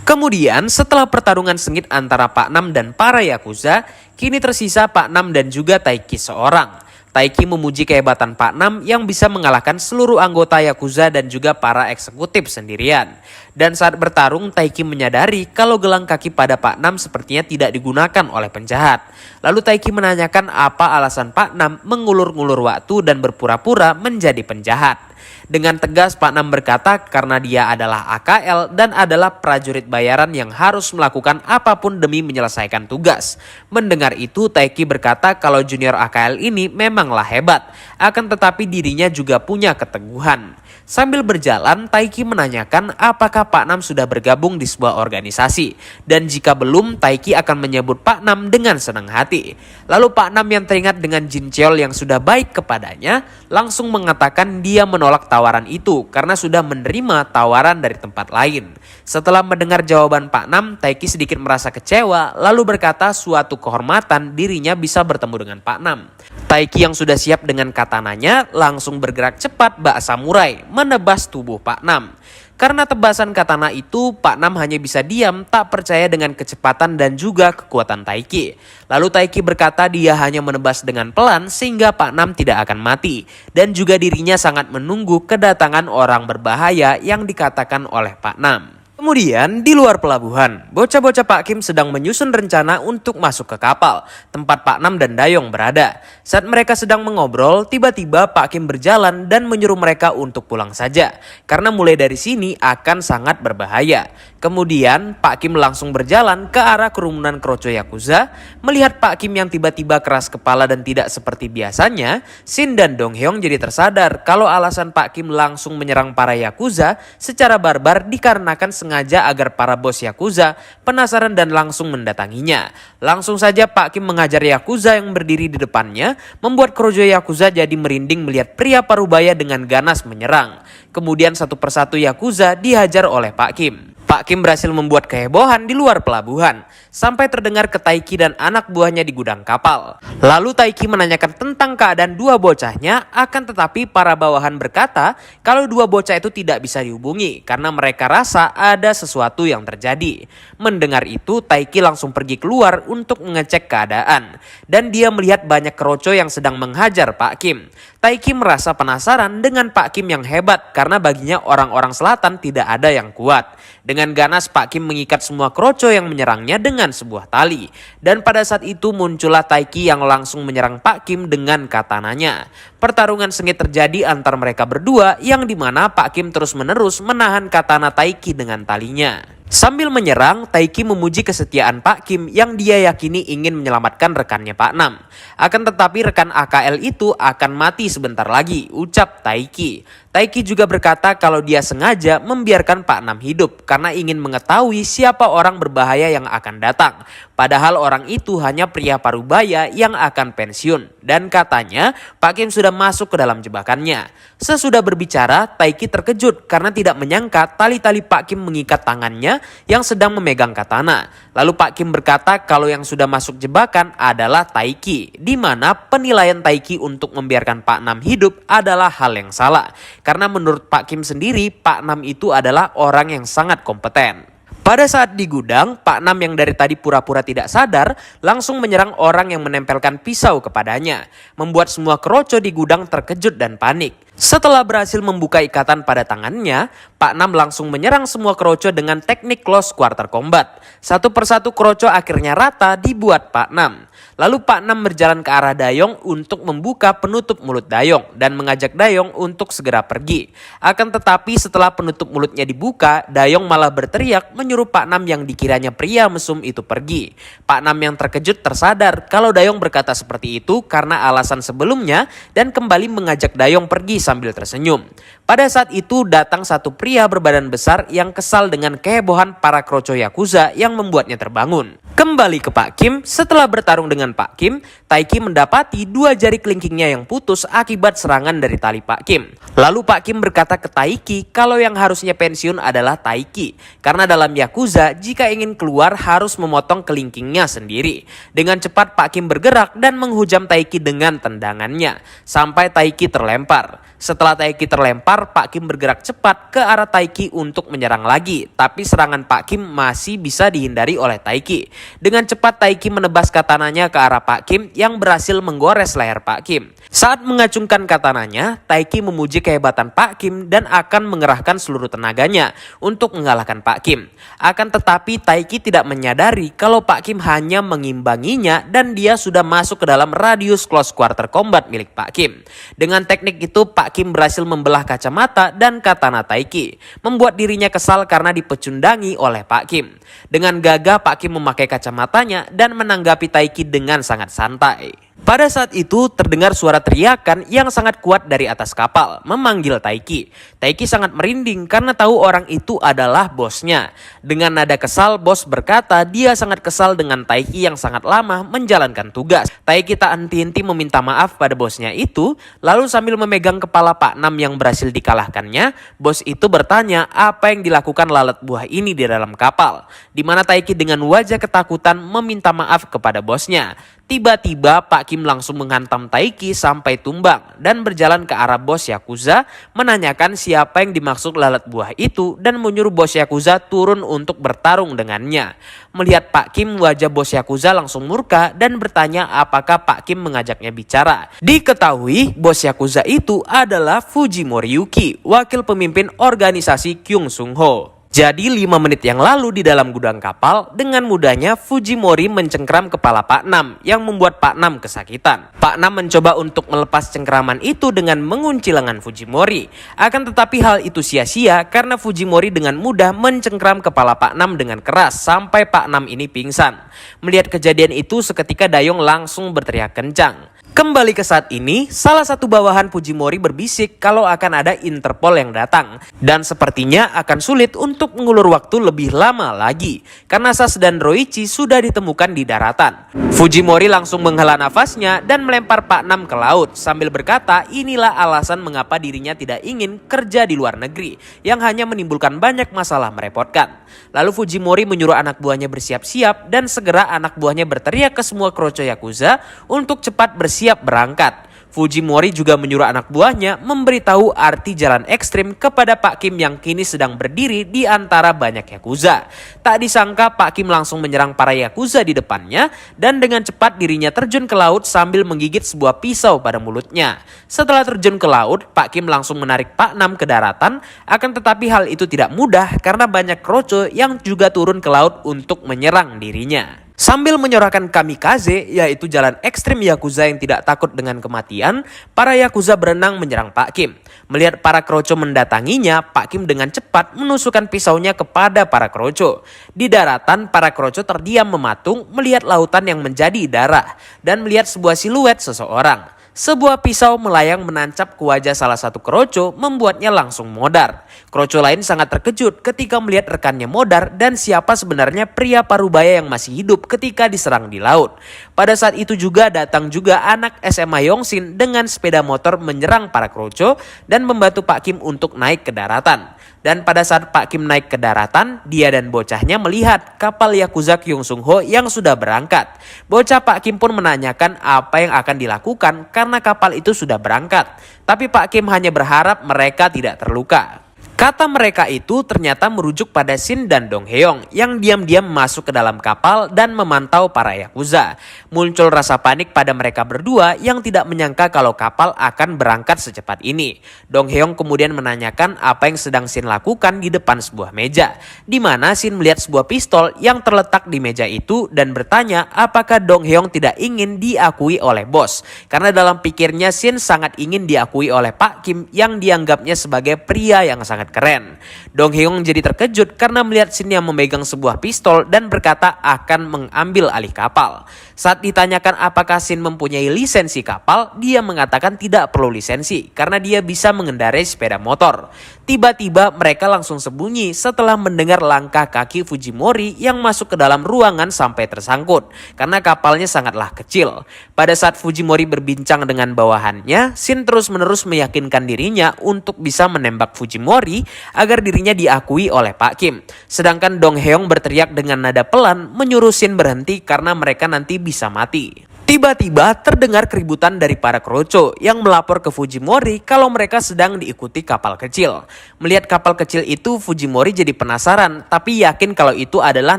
Kemudian setelah pertarungan sengit antara Pak Nam dan para Yakuza, kini tersisa Pak Nam dan juga Taiki seorang. Taiki memuji kehebatan Pak Nam yang bisa mengalahkan seluruh anggota Yakuza dan juga para eksekutif sendirian. Dan saat bertarung, Taiki menyadari kalau gelang kaki pada Pak Nam sepertinya tidak digunakan oleh penjahat. Lalu Taiki menanyakan apa alasan Pak Nam mengulur-ngulur waktu dan berpura-pura menjadi penjahat. Dengan tegas Pak Nam berkata karena dia adalah AKL dan adalah prajurit bayaran yang harus melakukan apapun demi menyelesaikan tugas. Mendengar itu Taiki berkata kalau junior AKL ini memanglah hebat, akan tetapi dirinya juga punya keteguhan. Sambil berjalan, Taiki menanyakan apakah Pak Nam sudah bergabung di sebuah organisasi. Dan jika belum, Taiki akan menyebut Pak Nam dengan senang hati. Lalu Pak Nam yang teringat dengan Jin Cheol yang sudah baik kepadanya, langsung mengatakan dia menolak tawaran itu karena sudah menerima tawaran dari tempat lain. Setelah mendengar jawaban Pak Nam, Taiki sedikit merasa kecewa, lalu berkata suatu kehormatan dirinya bisa bertemu dengan Pak Nam. Taiki yang sudah siap dengan katananya langsung bergerak cepat bak samurai menebas tubuh Pak Nam. Karena tebasan katana itu, Pak Nam hanya bisa diam tak percaya dengan kecepatan dan juga kekuatan Taiki. Lalu Taiki berkata dia hanya menebas dengan pelan sehingga Pak Nam tidak akan mati. Dan juga dirinya sangat menunggu kedatangan orang berbahaya yang dikatakan oleh Pak Nam. Kemudian di luar pelabuhan, bocah-bocah Pak Kim sedang menyusun rencana untuk masuk ke kapal, tempat Pak Nam dan Dayong berada. Saat mereka sedang mengobrol, tiba-tiba Pak Kim berjalan dan menyuruh mereka untuk pulang saja, karena mulai dari sini akan sangat berbahaya. Kemudian Pak Kim langsung berjalan ke arah kerumunan kroco Yakuza. Melihat Pak Kim yang tiba-tiba keras kepala dan tidak seperti biasanya, Shin dan Dong Hyung jadi tersadar kalau alasan Pak Kim langsung menyerang para Yakuza secara barbar dikarenakan sengaja agar para bos Yakuza penasaran dan langsung mendatanginya. Langsung saja Pak Kim mengajar Yakuza yang berdiri di depannya, membuat kroco Yakuza jadi merinding melihat pria parubaya dengan ganas menyerang. Kemudian satu persatu Yakuza dihajar oleh Pak Kim. Pak Kim berhasil membuat kehebohan di luar pelabuhan, sampai terdengar ke Taiki dan anak buahnya di gudang kapal. Lalu Taiki menanyakan tentang keadaan dua bocahnya, akan tetapi para bawahan berkata kalau dua bocah itu tidak bisa dihubungi karena mereka rasa ada sesuatu yang terjadi. Mendengar itu, Taiki langsung pergi keluar untuk mengecek keadaan, dan dia melihat banyak keroco yang sedang menghajar Pak Kim. Taiki merasa penasaran dengan Pak Kim yang hebat karena baginya orang-orang selatan tidak ada yang kuat. Dengan ganas Pak Kim mengikat semua kroco yang menyerangnya dengan sebuah tali. Dan pada saat itu muncullah Taiki yang langsung menyerang Pak Kim dengan katananya. Pertarungan sengit terjadi antar mereka berdua yang dimana Pak Kim terus-menerus menahan katana Taiki dengan talinya. Sambil menyerang, Taiki memuji kesetiaan Pak Kim yang dia yakini ingin menyelamatkan rekannya Pak Nam. Akan tetapi rekan AKL itu akan mati sebentar lagi, ucap Taiki. Taiki juga berkata kalau dia sengaja membiarkan Pak Nam hidup karena ingin mengetahui siapa orang berbahaya yang akan datang. Padahal orang itu hanya pria parubaya yang akan pensiun. Dan katanya Pak Kim sudah masuk ke dalam jebakannya. Sesudah berbicara, Taiki terkejut karena tidak menyangka tali-tali Pak Kim mengikat tangannya yang sedang memegang katana. Lalu Pak Kim berkata kalau yang sudah masuk jebakan adalah Taiki, di mana penilaian Taiki untuk membiarkan Pak Nam hidup adalah hal yang salah. Karena menurut Pak Kim sendiri, Pak Nam itu adalah orang yang sangat kompeten. Pada saat di gudang, Pak Nam yang dari tadi pura-pura tidak sadar langsung menyerang orang yang menempelkan pisau kepadanya, membuat semua kroco di gudang terkejut dan panik. Setelah berhasil membuka ikatan pada tangannya, Pak Nam langsung menyerang semua kroco dengan teknik close quarter combat. Satu persatu kroco akhirnya rata dibuat Pak Nam. Lalu Pak Nam berjalan ke arah Dayong untuk membuka penutup mulut Dayong dan mengajak Dayong untuk segera pergi. Akan tetapi setelah penutup mulutnya dibuka, Dayong malah berteriak menyuruh Pak Nam yang dikiranya pria mesum itu pergi. Pak Nam yang terkejut tersadar kalau Dayong berkata seperti itu karena alasan sebelumnya dan kembali mengajak Dayong pergi sambil tersenyum. Pada saat itu datang satu pria berbadan besar yang kesal dengan kehebohan para kroco Yakuza yang membuatnya terbangun. Kembali ke Pak Kim, setelah bertarung dengan Pak Kim, Taiki mendapati 2 jari kelingkingnya yang putus akibat serangan dari tali Pak Kim. Lalu Pak Kim berkata ke Taiki kalau yang harusnya pensiun adalah Taiki, karena dalam Yakuza jika ingin keluar harus memotong kelingkingnya sendiri. Dengan cepat Pak Kim bergerak dan menghujam Taiki dengan tendangannya, sampai Taiki terlempar. Setelah Taiki terlempar, Pak Kim bergerak cepat ke arah Taiki untuk menyerang lagi, tapi serangan Pak Kim masih bisa dihindari oleh Taiki. Dengan cepat Taiki menebas katananya ke arah Pak Kim yang berhasil menggores leher Pak Kim. Saat mengacungkan katananya, Taiki memuji kehebatan Pak Kim dan akan mengerahkan seluruh tenaganya untuk mengalahkan Pak Kim. Akan tetapi Taiki tidak menyadari kalau Pak Kim hanya mengimbanginya dan dia sudah masuk ke dalam radius close quarter combat milik Pak Kim. Dengan teknik itu Pak Kim berhasil membelah kacamata dan katana Taiki, membuat dirinya kesal karena dipecundangi oleh Pak Kim. Dengan gagah Pak Kim memakai kacamatanya dan menanggapi Taiki dengan sangat santai. Pada saat itu terdengar suara teriakan yang sangat kuat dari atas kapal memanggil Taiki. Taiki sangat merinding karena tahu orang itu adalah bosnya. Dengan nada kesal bos berkata dia sangat kesal dengan Taiki yang sangat lama menjalankan tugas. Taiki tak henti-henti meminta maaf pada bosnya itu. Lalu sambil memegang kepala Pak Nam yang berhasil dikalahkannya, bos itu bertanya apa yang dilakukan lalat buah ini di dalam kapal. Di mana Taiki dengan wajah ketakutan meminta maaf kepada bosnya. Tiba-tiba Pak Kim langsung menghantam Taiki sampai tumbang dan berjalan ke arah bos Yakuza menanyakan siapa yang dimaksud lalat buah itu dan menyuruh bos Yakuza turun untuk bertarung dengannya. Melihat Pak Kim, wajah bos Yakuza langsung murka dan bertanya apakah Pak Kim mengajaknya bicara. Diketahui bos Yakuza itu adalah Fujimori Yuki, wakil pemimpin organisasi Kyung Sung Ho. Jadi 5 menit yang lalu di dalam gudang kapal, dengan mudahnya Fujimori mencengkram kepala Pak Nam yang membuat Pak Nam kesakitan. Pak Nam mencoba untuk melepas cengkraman itu dengan mengunci lengan Fujimori. Akan tetapi hal itu sia-sia karena Fujimori dengan mudah mencengkram kepala Pak Nam dengan keras sampai Pak Nam ini pingsan. Melihat kejadian itu seketika Dayong langsung berteriak kencang. Kembali ke saat ini, salah satu bawahan Fujimori berbisik kalau akan ada Interpol yang datang. Dan sepertinya akan sulit untuk mengulur waktu lebih lama lagi. Karena Sas dan Roichi sudah ditemukan di daratan. Fujimori langsung menghela nafasnya dan melempar Pak Nam ke laut. Sambil berkata inilah alasan mengapa dirinya tidak ingin kerja di luar negeri. Yang hanya menimbulkan banyak masalah merepotkan. Lalu Fujimori menyuruh anak buahnya bersiap-siap dan segera anak buahnya berteriak ke semua kroco Yakuza untuk cepat bersiap berangkat. Fujimori juga menyuruh anak buahnya memberitahu arti jalan ekstrim kepada Pak Kim yang kini sedang berdiri di antara banyak Yakuza. Tak disangka Pak Kim langsung menyerang para Yakuza di depannya dan dengan cepat dirinya terjun ke laut sambil menggigit sebuah pisau pada mulutnya. Setelah terjun ke laut, Pak Kim langsung menarik Pak Nam ke daratan, akan tetapi hal itu tidak mudah karena banyak kroco yang juga turun ke laut untuk menyerang dirinya. Sambil menyorahkan kamikaze, yaitu jalan ekstrim Yakuza yang tidak takut dengan kematian, para Yakuza berenang menyerang Pak Kim. Melihat para kroco mendatanginya, Pak Kim dengan cepat menusukkan pisaunya kepada para kroco. Di daratan, para kroco terdiam mematung melihat lautan yang menjadi darah dan melihat sebuah siluet seseorang. Sebuah pisau melayang menancap ke wajah salah satu kroco membuatnya langsung modar. Kroco lain sangat terkejut ketika melihat rekannya modar dan siapa sebenarnya pria parubaya yang masih hidup ketika diserang di laut. Pada saat itu juga datang juga anak SMA Yongsin dengan sepeda motor menyerang para kroco dan membantu Pak Kim untuk naik ke daratan. Dan pada saat Pak Kim naik ke daratan, dia dan bocahnya melihat kapal Yakuza Kyung Sung Ho yang sudah berangkat. Bocah Pak Kim pun menanyakan apa yang akan dilakukan karena kapal itu sudah berangkat. Tapi Pak Kim hanya berharap mereka tidak terluka. Kata mereka itu ternyata merujuk pada Shin dan Dong Hae-young yang diam-diam masuk ke dalam kapal dan memantau para Yakuza. Muncul rasa panik pada mereka berdua yang tidak menyangka kalau kapal akan berangkat secepat ini. Dong Hae-young kemudian menanyakan apa yang sedang Shin lakukan di depan sebuah meja, di mana Shin melihat sebuah pistol yang terletak di meja itu dan bertanya apakah Dong Hae-young tidak ingin diakui oleh bos. Karena dalam pikirnya Shin sangat ingin diakui oleh Pak Kim yang dianggapnya sebagai pria yang sangat keren. Dong Hae-young jadi terkejut karena melihat Shin yang memegang sebuah pistol dan berkata akan mengambil alih kapal. Saat ditanyakan apakah Shin mempunyai lisensi kapal, dia mengatakan tidak perlu lisensi karena dia bisa mengendarai sepeda motor. Tiba-tiba mereka langsung sembunyi setelah mendengar langkah kaki Fujimori yang masuk ke dalam ruangan sampai tersangkut karena kapalnya sangatlah kecil. Pada saat Fujimori berbincang dengan bawahannya, Shin terus-menerus meyakinkan dirinya untuk bisa menembak Fujimori agar dirinya diakui oleh Pak Kim. Sedangkan Dong Hae-young berteriak dengan nada pelan menyuruh Shin berhenti karena mereka nanti bisa mati. Tiba-tiba terdengar keributan dari para kroco yang melapor ke Fujimori kalau mereka sedang diikuti kapal kecil. Melihat kapal kecil itu, Fujimori jadi penasaran tapi yakin kalau itu adalah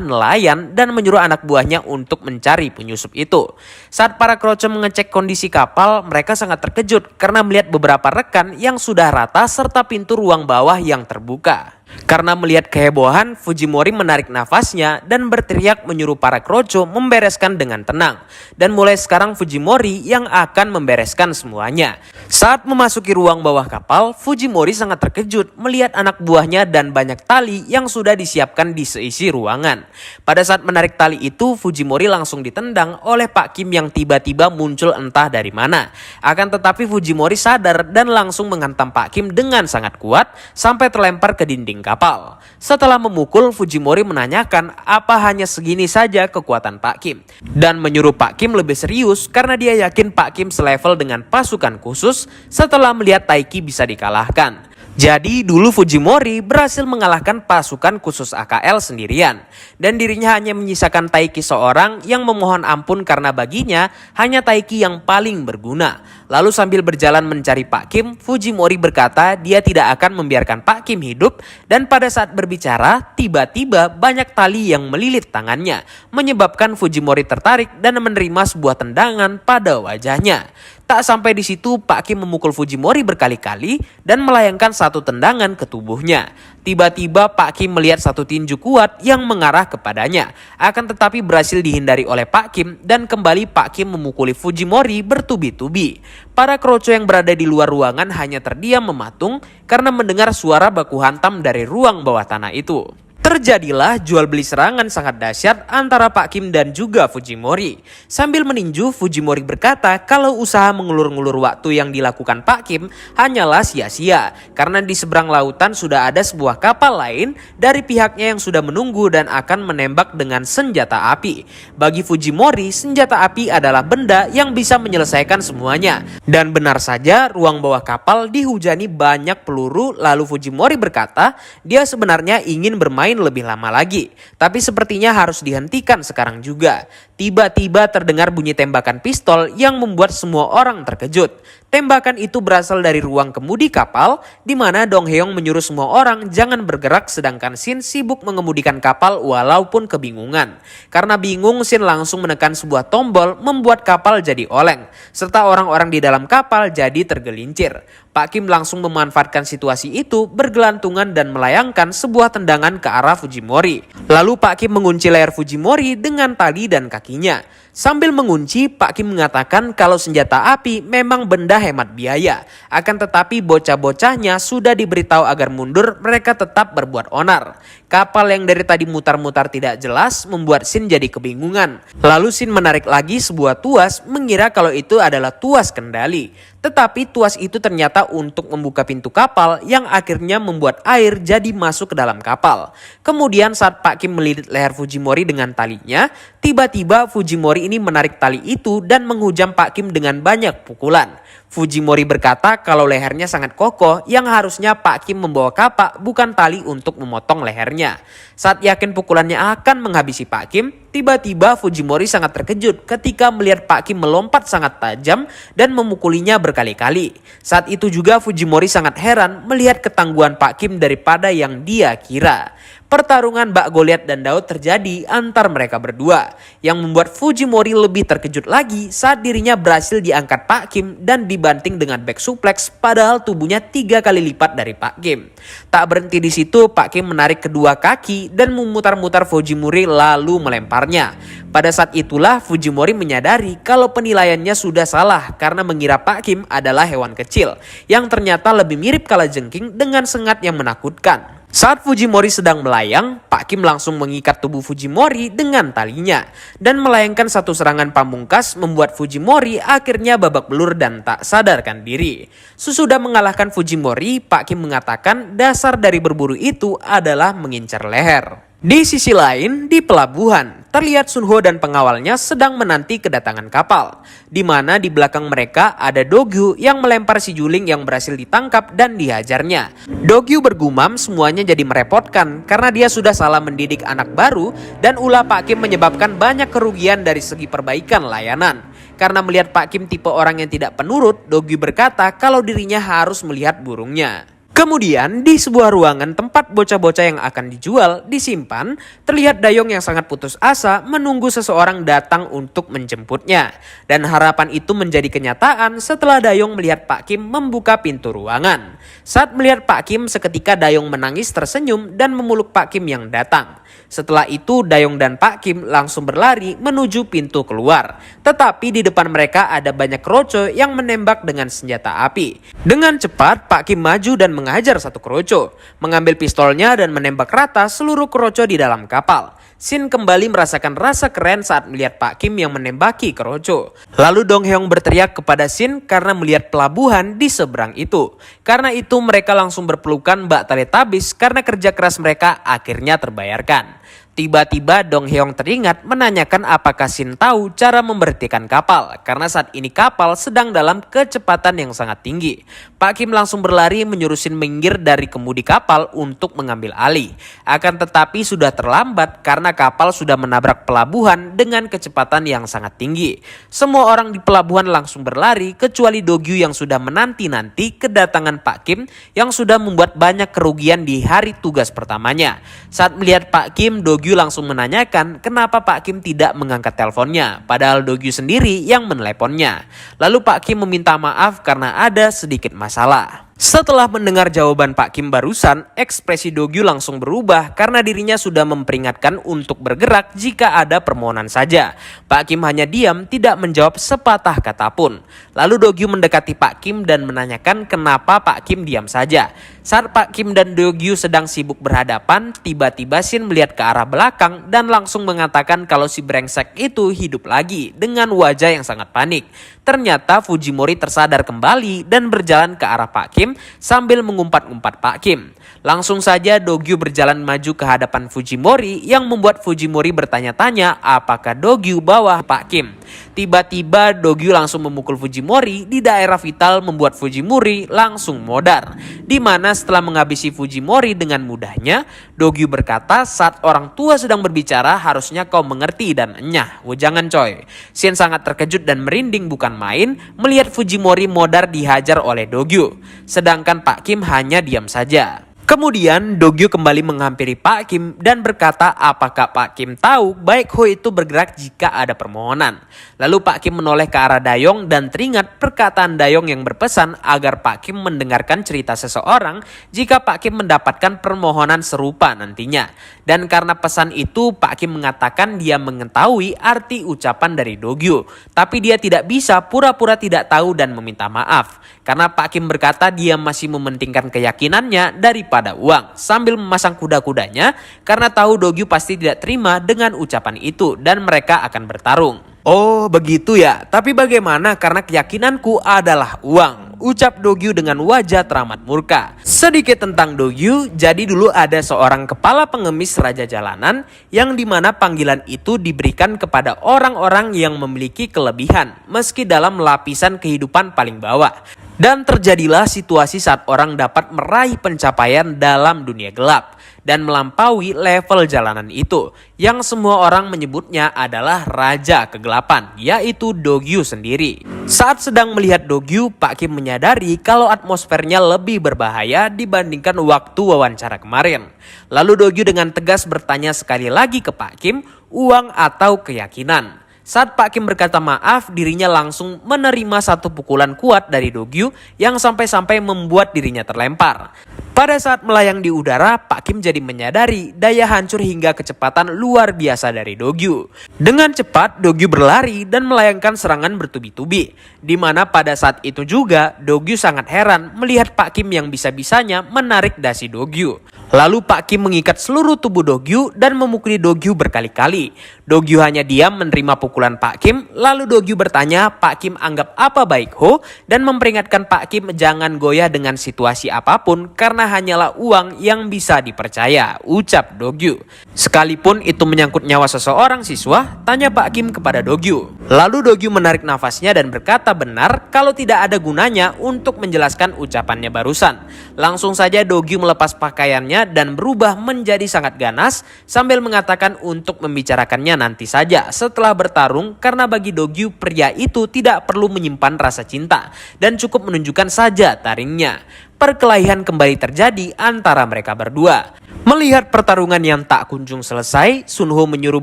nelayan dan menyuruh anak buahnya untuk mencari penyusup itu. Saat para kroco mengecek kondisi kapal, mereka sangat terkejut karena melihat beberapa rekan yang sudah rata serta pintu ruang bawah yang terbuka. Karena melihat kehebohan, Fujimori menarik nafasnya dan berteriak menyuruh para kroco membereskan dengan tenang. Dan mulai sekarang Fujimori yang akan membereskan semuanya. Saat memasuki ruang bawah kapal, Fujimori sangat terkejut melihat anak buahnya dan banyak tali yang sudah disiapkan di seisi ruangan. Pada saat menarik tali itu, Fujimori langsung ditendang oleh Pak Kim yang tiba-tiba muncul entah dari mana. Akan tetapi Fujimori sadar dan langsung menghantam Pak Kim dengan sangat kuat sampai terlempar ke dinding kapal. Setelah memukul, Fujimori menanyakan apa hanya segini saja kekuatan Pak Kim dan menyuruh Pak Kim lebih serius karena dia yakin Pak Kim selevel dengan pasukan khusus setelah melihat Taiki bisa dikalahkan. Jadi dulu Fujimori berhasil mengalahkan pasukan khusus AKL sendirian dan dirinya hanya menyisakan Taiki seorang yang memohon ampun karena baginya hanya Taiki yang paling berguna. Lalu sambil berjalan mencari Pak Kim, Fujimori berkata dia tidak akan membiarkan Pak Kim hidup dan pada saat berbicara tiba-tiba banyak tali yang melilit tangannya menyebabkan Fujimori tertarik dan menerima sebuah tendangan pada wajahnya. Tak sampai di situ, Pak Kim memukul Fujimori berkali-kali dan melayangkan satu tendangan ke tubuhnya. Tiba-tiba Pak Kim melihat satu tinju kuat yang mengarah kepadanya. Akan tetapi berhasil dihindari oleh Pak Kim dan kembali Pak Kim memukuli Fujimori bertubi-tubi. Para kroco yang berada di luar ruangan hanya terdiam mematung karena mendengar suara baku hantam dari ruang bawah tanah itu. Terjadilah jual beli serangan sangat dahsyat antara Pak Kim dan juga Fujimori. Sambil meninju, Fujimori berkata kalau usaha mengulur-ngulur waktu yang dilakukan Pak Kim hanyalah sia-sia. Karena di seberang lautan sudah ada sebuah kapal lain dari pihaknya yang sudah menunggu dan akan menembak dengan senjata api. Bagi Fujimori, senjata api adalah benda yang bisa menyelesaikan semuanya. Dan benar saja, ruang bawah kapal dihujani banyak peluru. Lalu Fujimori berkata dia sebenarnya ingin bermain lebih lama lagi, tapi sepertinya harus dihentikan sekarang juga. Tiba-tiba terdengar bunyi tembakan pistol yang membuat semua orang terkejut. Tembakan itu berasal dari ruang kemudi kapal, di mana Dong Hae-young menyuruh semua orang jangan bergerak sedangkan Shin sibuk mengemudikan kapal walaupun kebingungan. Karena bingung, Shin langsung menekan sebuah tombol membuat kapal jadi oleng, serta orang-orang di dalam kapal jadi tergelincir. Pak Kim langsung memanfaatkan situasi itu, bergelantungan dan melayangkan sebuah tendangan ke arah Fujimori. Lalu Pak Kim mengunci leher Fujimori dengan tali dan kakinya. Sambil mengunci, Pak Kim mengatakan kalau senjata api memang benda hemat biaya. Akan tetapi bocah-bocahnya sudah diberitahu agar mundur, mereka tetap berbuat onar. Kapal yang dari tadi mutar-mutar tidak jelas membuat Shin jadi kebingungan. Lalu Shin menarik lagi sebuah tuas mengira kalau itu adalah tuas kendali. Tetapi tuas itu ternyata untuk membuka pintu kapal yang akhirnya membuat air jadi masuk ke dalam kapal. Kemudian saat Pak Kim melilit leher Fujimori dengan talinya, tiba-tiba Fujimori ini menarik tali itu dan menghujam Pak Kim dengan banyak pukulan. Fujimori berkata kalau lehernya sangat kokoh yang harusnya Pak Kim membawa kapak bukan tali untuk memotong lehernya. Saat yakin pukulannya akan menghabisi Pak Kim, Tiba-tiba Fujimori sangat terkejut ketika melihat Pak Kim melompat sangat tajam dan memukulinya berkali-kali. Saat itu juga Fujimori sangat heran melihat ketangguhan Pak Kim daripada yang dia kira. Pertarungan Bak Goliat dan Daud terjadi antar mereka berdua, yang membuat Fujimori lebih terkejut lagi saat dirinya berhasil diangkat Pak Kim dan dibanting dengan back suplex padahal tubuhnya 3 kali lipat dari Pak Kim. Tak berhenti di situ, Pak Kim menarik kedua kaki dan memutar-mutar Fujimori lalu melemparnya. Pada saat itulah Fujimori menyadari kalau penilaiannya sudah salah karena mengira Pak Kim adalah hewan kecil yang ternyata lebih mirip kalajengking dengan sengat yang menakutkan. Saat Fujimori sedang melayang, Pak Kim langsung mengikat tubuh Fujimori dengan talinya dan melayangkan satu serangan pamungkas membuat Fujimori akhirnya babak belur dan tak sadarkan diri. Sesudah mengalahkan Fujimori, Pak Kim mengatakan dasar dari berburu itu adalah mengincar leher. Di sisi lain, di pelabuhan, terlihat Sun Ho dan pengawalnya sedang menanti kedatangan kapal, di mana di belakang mereka ada Do Gyu yang melempar si juling yang berhasil ditangkap dan dihajarnya. Do Gyu bergumam semuanya jadi merepotkan karena dia sudah salah mendidik anak baru dan ulah Pak Kim menyebabkan banyak kerugian dari segi perbaikan layanan. Karena melihat Pak Kim tipe orang yang tidak penurut, Do Gyu berkata kalau dirinya harus melihat burungnya. Kemudian di sebuah ruangan tempat bocah-bocah yang akan dijual disimpan, terlihat Dayong yang sangat putus asa menunggu seseorang datang untuk menjemputnya. Dan harapan itu menjadi kenyataan setelah Dayong melihat Pak Kim membuka pintu ruangan. Saat melihat Pak Kim, seketika Dayong menangis tersenyum dan memeluk Pak Kim yang datang. Setelah itu Dayong dan Pak Kim langsung berlari menuju pintu keluar. Tetapi di depan mereka ada banyak kroco yang menembak dengan senjata api. Dengan cepat Pak Kim maju dan menghajar satu kroco, mengambil pistolnya dan menembak rata seluruh kroco di dalam kapal. Shin kembali merasakan rasa keren saat melihat Pak Kim yang menembaki kroco. Lalu Dong Hyung berteriak kepada Shin karena melihat pelabuhan di seberang itu. Karena itu mereka langsung berpelukan bak Teletubbies karena kerja keras mereka akhirnya terbayarkan. Tiba-tiba Dong Hyung teringat menanyakan apakah Shin tahu cara memberhentikan kapal karena saat ini kapal sedang dalam kecepatan yang sangat tinggi. Pak Kim langsung berlari menyuruh Shin minggir dari kemudi kapal untuk mengambil alih. Akan tetapi sudah terlambat karena kapal sudah menabrak pelabuhan dengan kecepatan yang sangat tinggi. Semua orang di pelabuhan langsung berlari kecuali Do Gyu yang sudah menanti-nanti kedatangan Pak Kim yang sudah membuat banyak kerugian di hari tugas pertamanya. Saat melihat Pak Kim, Do Gyu langsung menanyakan kenapa Pak Kim tidak mengangkat teleponnya, padahal Do Gyu sendiri yang meneleponnya. Lalu Pak Kim meminta maaf karena ada sedikit masalah. Setelah mendengar jawaban Pak Kim barusan, ekspresi Do Gyu langsung berubah karena dirinya sudah memperingatkan untuk bergerak jika ada permohonan saja. Pak Kim hanya diam, tidak menjawab sepatah kata pun. Lalu Do Gyu mendekati Pak Kim dan menanyakan kenapa Pak Kim diam saja. Saat Pak Kim dan Do Gyu sedang sibuk berhadapan, tiba-tiba Shin melihat ke arah belakang dan langsung mengatakan kalau si brengsek itu hidup lagi dengan wajah yang sangat panik. Ternyata Fujimori tersadar kembali dan berjalan ke arah Pak Kim sambil mengumpat-ngumpat Pak Kim. Langsung saja Do Gyu berjalan maju ke hadapan Fujimori yang membuat Fujimori bertanya-tanya apakah Do Gyu bawa Pak Kim. Tiba-tiba Do Gyu langsung memukul Fujimori di daerah vital membuat Fujimori langsung modar. Di mana setelah menghabisi Fujimori dengan mudahnya, Do Gyu berkata saat orang tua sedang berbicara harusnya kau mengerti dan enyah, wejangan coy. Shin sangat terkejut dan merinding bukan main melihat Fujimori modar dihajar oleh Do Gyu. Sedangkan Pak Kim hanya diam saja. Kemudian Do Gyu kembali menghampiri Pak Kim dan berkata apakah Pak Kim tahu Baek Ho itu bergerak jika ada permohonan. Lalu Pak Kim menoleh ke arah Dayong dan teringat perkataan Dayong yang berpesan agar Pak Kim mendengarkan cerita seseorang jika Pak Kim mendapatkan permohonan serupa nantinya. Dan karena pesan itu Pak Kim mengatakan dia mengetahui arti ucapan dari Do Gyu. Tapi dia tidak bisa pura-pura tidak tahu dan meminta maaf. Karena Pak Kim berkata dia masih mementingkan keyakinannya daripada uang sambil memasang kuda-kudanya karena tahu Do Gyu pasti tidak terima dengan ucapan itu dan mereka akan bertarung. Oh begitu ya, tapi bagaimana karena keyakinanku adalah uang, ucap Do Gyu dengan wajah teramat murka. Sedikit tentang Do Gyu, jadi dulu ada seorang kepala pengemis raja jalanan yang dimana panggilan itu diberikan kepada orang-orang yang memiliki kelebihan meski dalam lapisan kehidupan paling bawah. Dan terjadilah situasi saat orang dapat meraih pencapaian dalam dunia gelap dan melampaui level jalanan itu, yang semua orang menyebutnya adalah Raja Kegelapan, yaitu Dogyu sendiri. Saat sedang melihat Dogyu, Pak Kim menyadari kalau atmosfernya lebih berbahaya dibandingkan waktu wawancara kemarin. Lalu Dogyu dengan tegas bertanya sekali lagi ke Pak Kim, uang atau keyakinan. Saat Pak Kim berkata maaf, dirinya langsung menerima satu pukulan kuat dari Dogyu yang sampai-sampai membuat dirinya terlempar. Pada saat melayang di udara, Pak Kim jadi menyadari daya hancur hingga kecepatan luar biasa dari Dogyu. Dengan cepat, Dogyu berlari dan melayangkan serangan bertubi-tubi. Di mana pada saat itu juga, Dogyu sangat heran melihat Pak Kim yang bisa-bisanya menarik dasi Dogyu. Lalu Pak Kim mengikat seluruh tubuh Dogyu dan memukuli Dogyu berkali-kali. Dogyu hanya diam menerima pukulan Pak Kim, lalu Dogyu bertanya Pak Kim anggap apa baik Ho dan memperingatkan Pak Kim jangan goyah dengan situasi apapun karena hanyalah uang yang bisa dipercaya, ucap Dogyu. Sekalipun itu menyangkut nyawa seseorang siswa, tanya Pak Kim kepada Dogyu. Lalu Dogyu menarik nafasnya dan berkata benar kalau tidak ada gunanya untuk menjelaskan ucapannya barusan. Langsung saja Dogyu melepas pakaiannya dan berubah menjadi sangat ganas sambil mengatakan untuk membicarakannya nanti saja setelah bertarung, karena bagi Dogyu pria itu tidak perlu menyimpan rasa cinta dan cukup menunjukkan saja taringnya. Perkelahian kembali terjadi antara mereka berdua. Melihat pertarungan yang tak kunjung selesai, Sunho menyuruh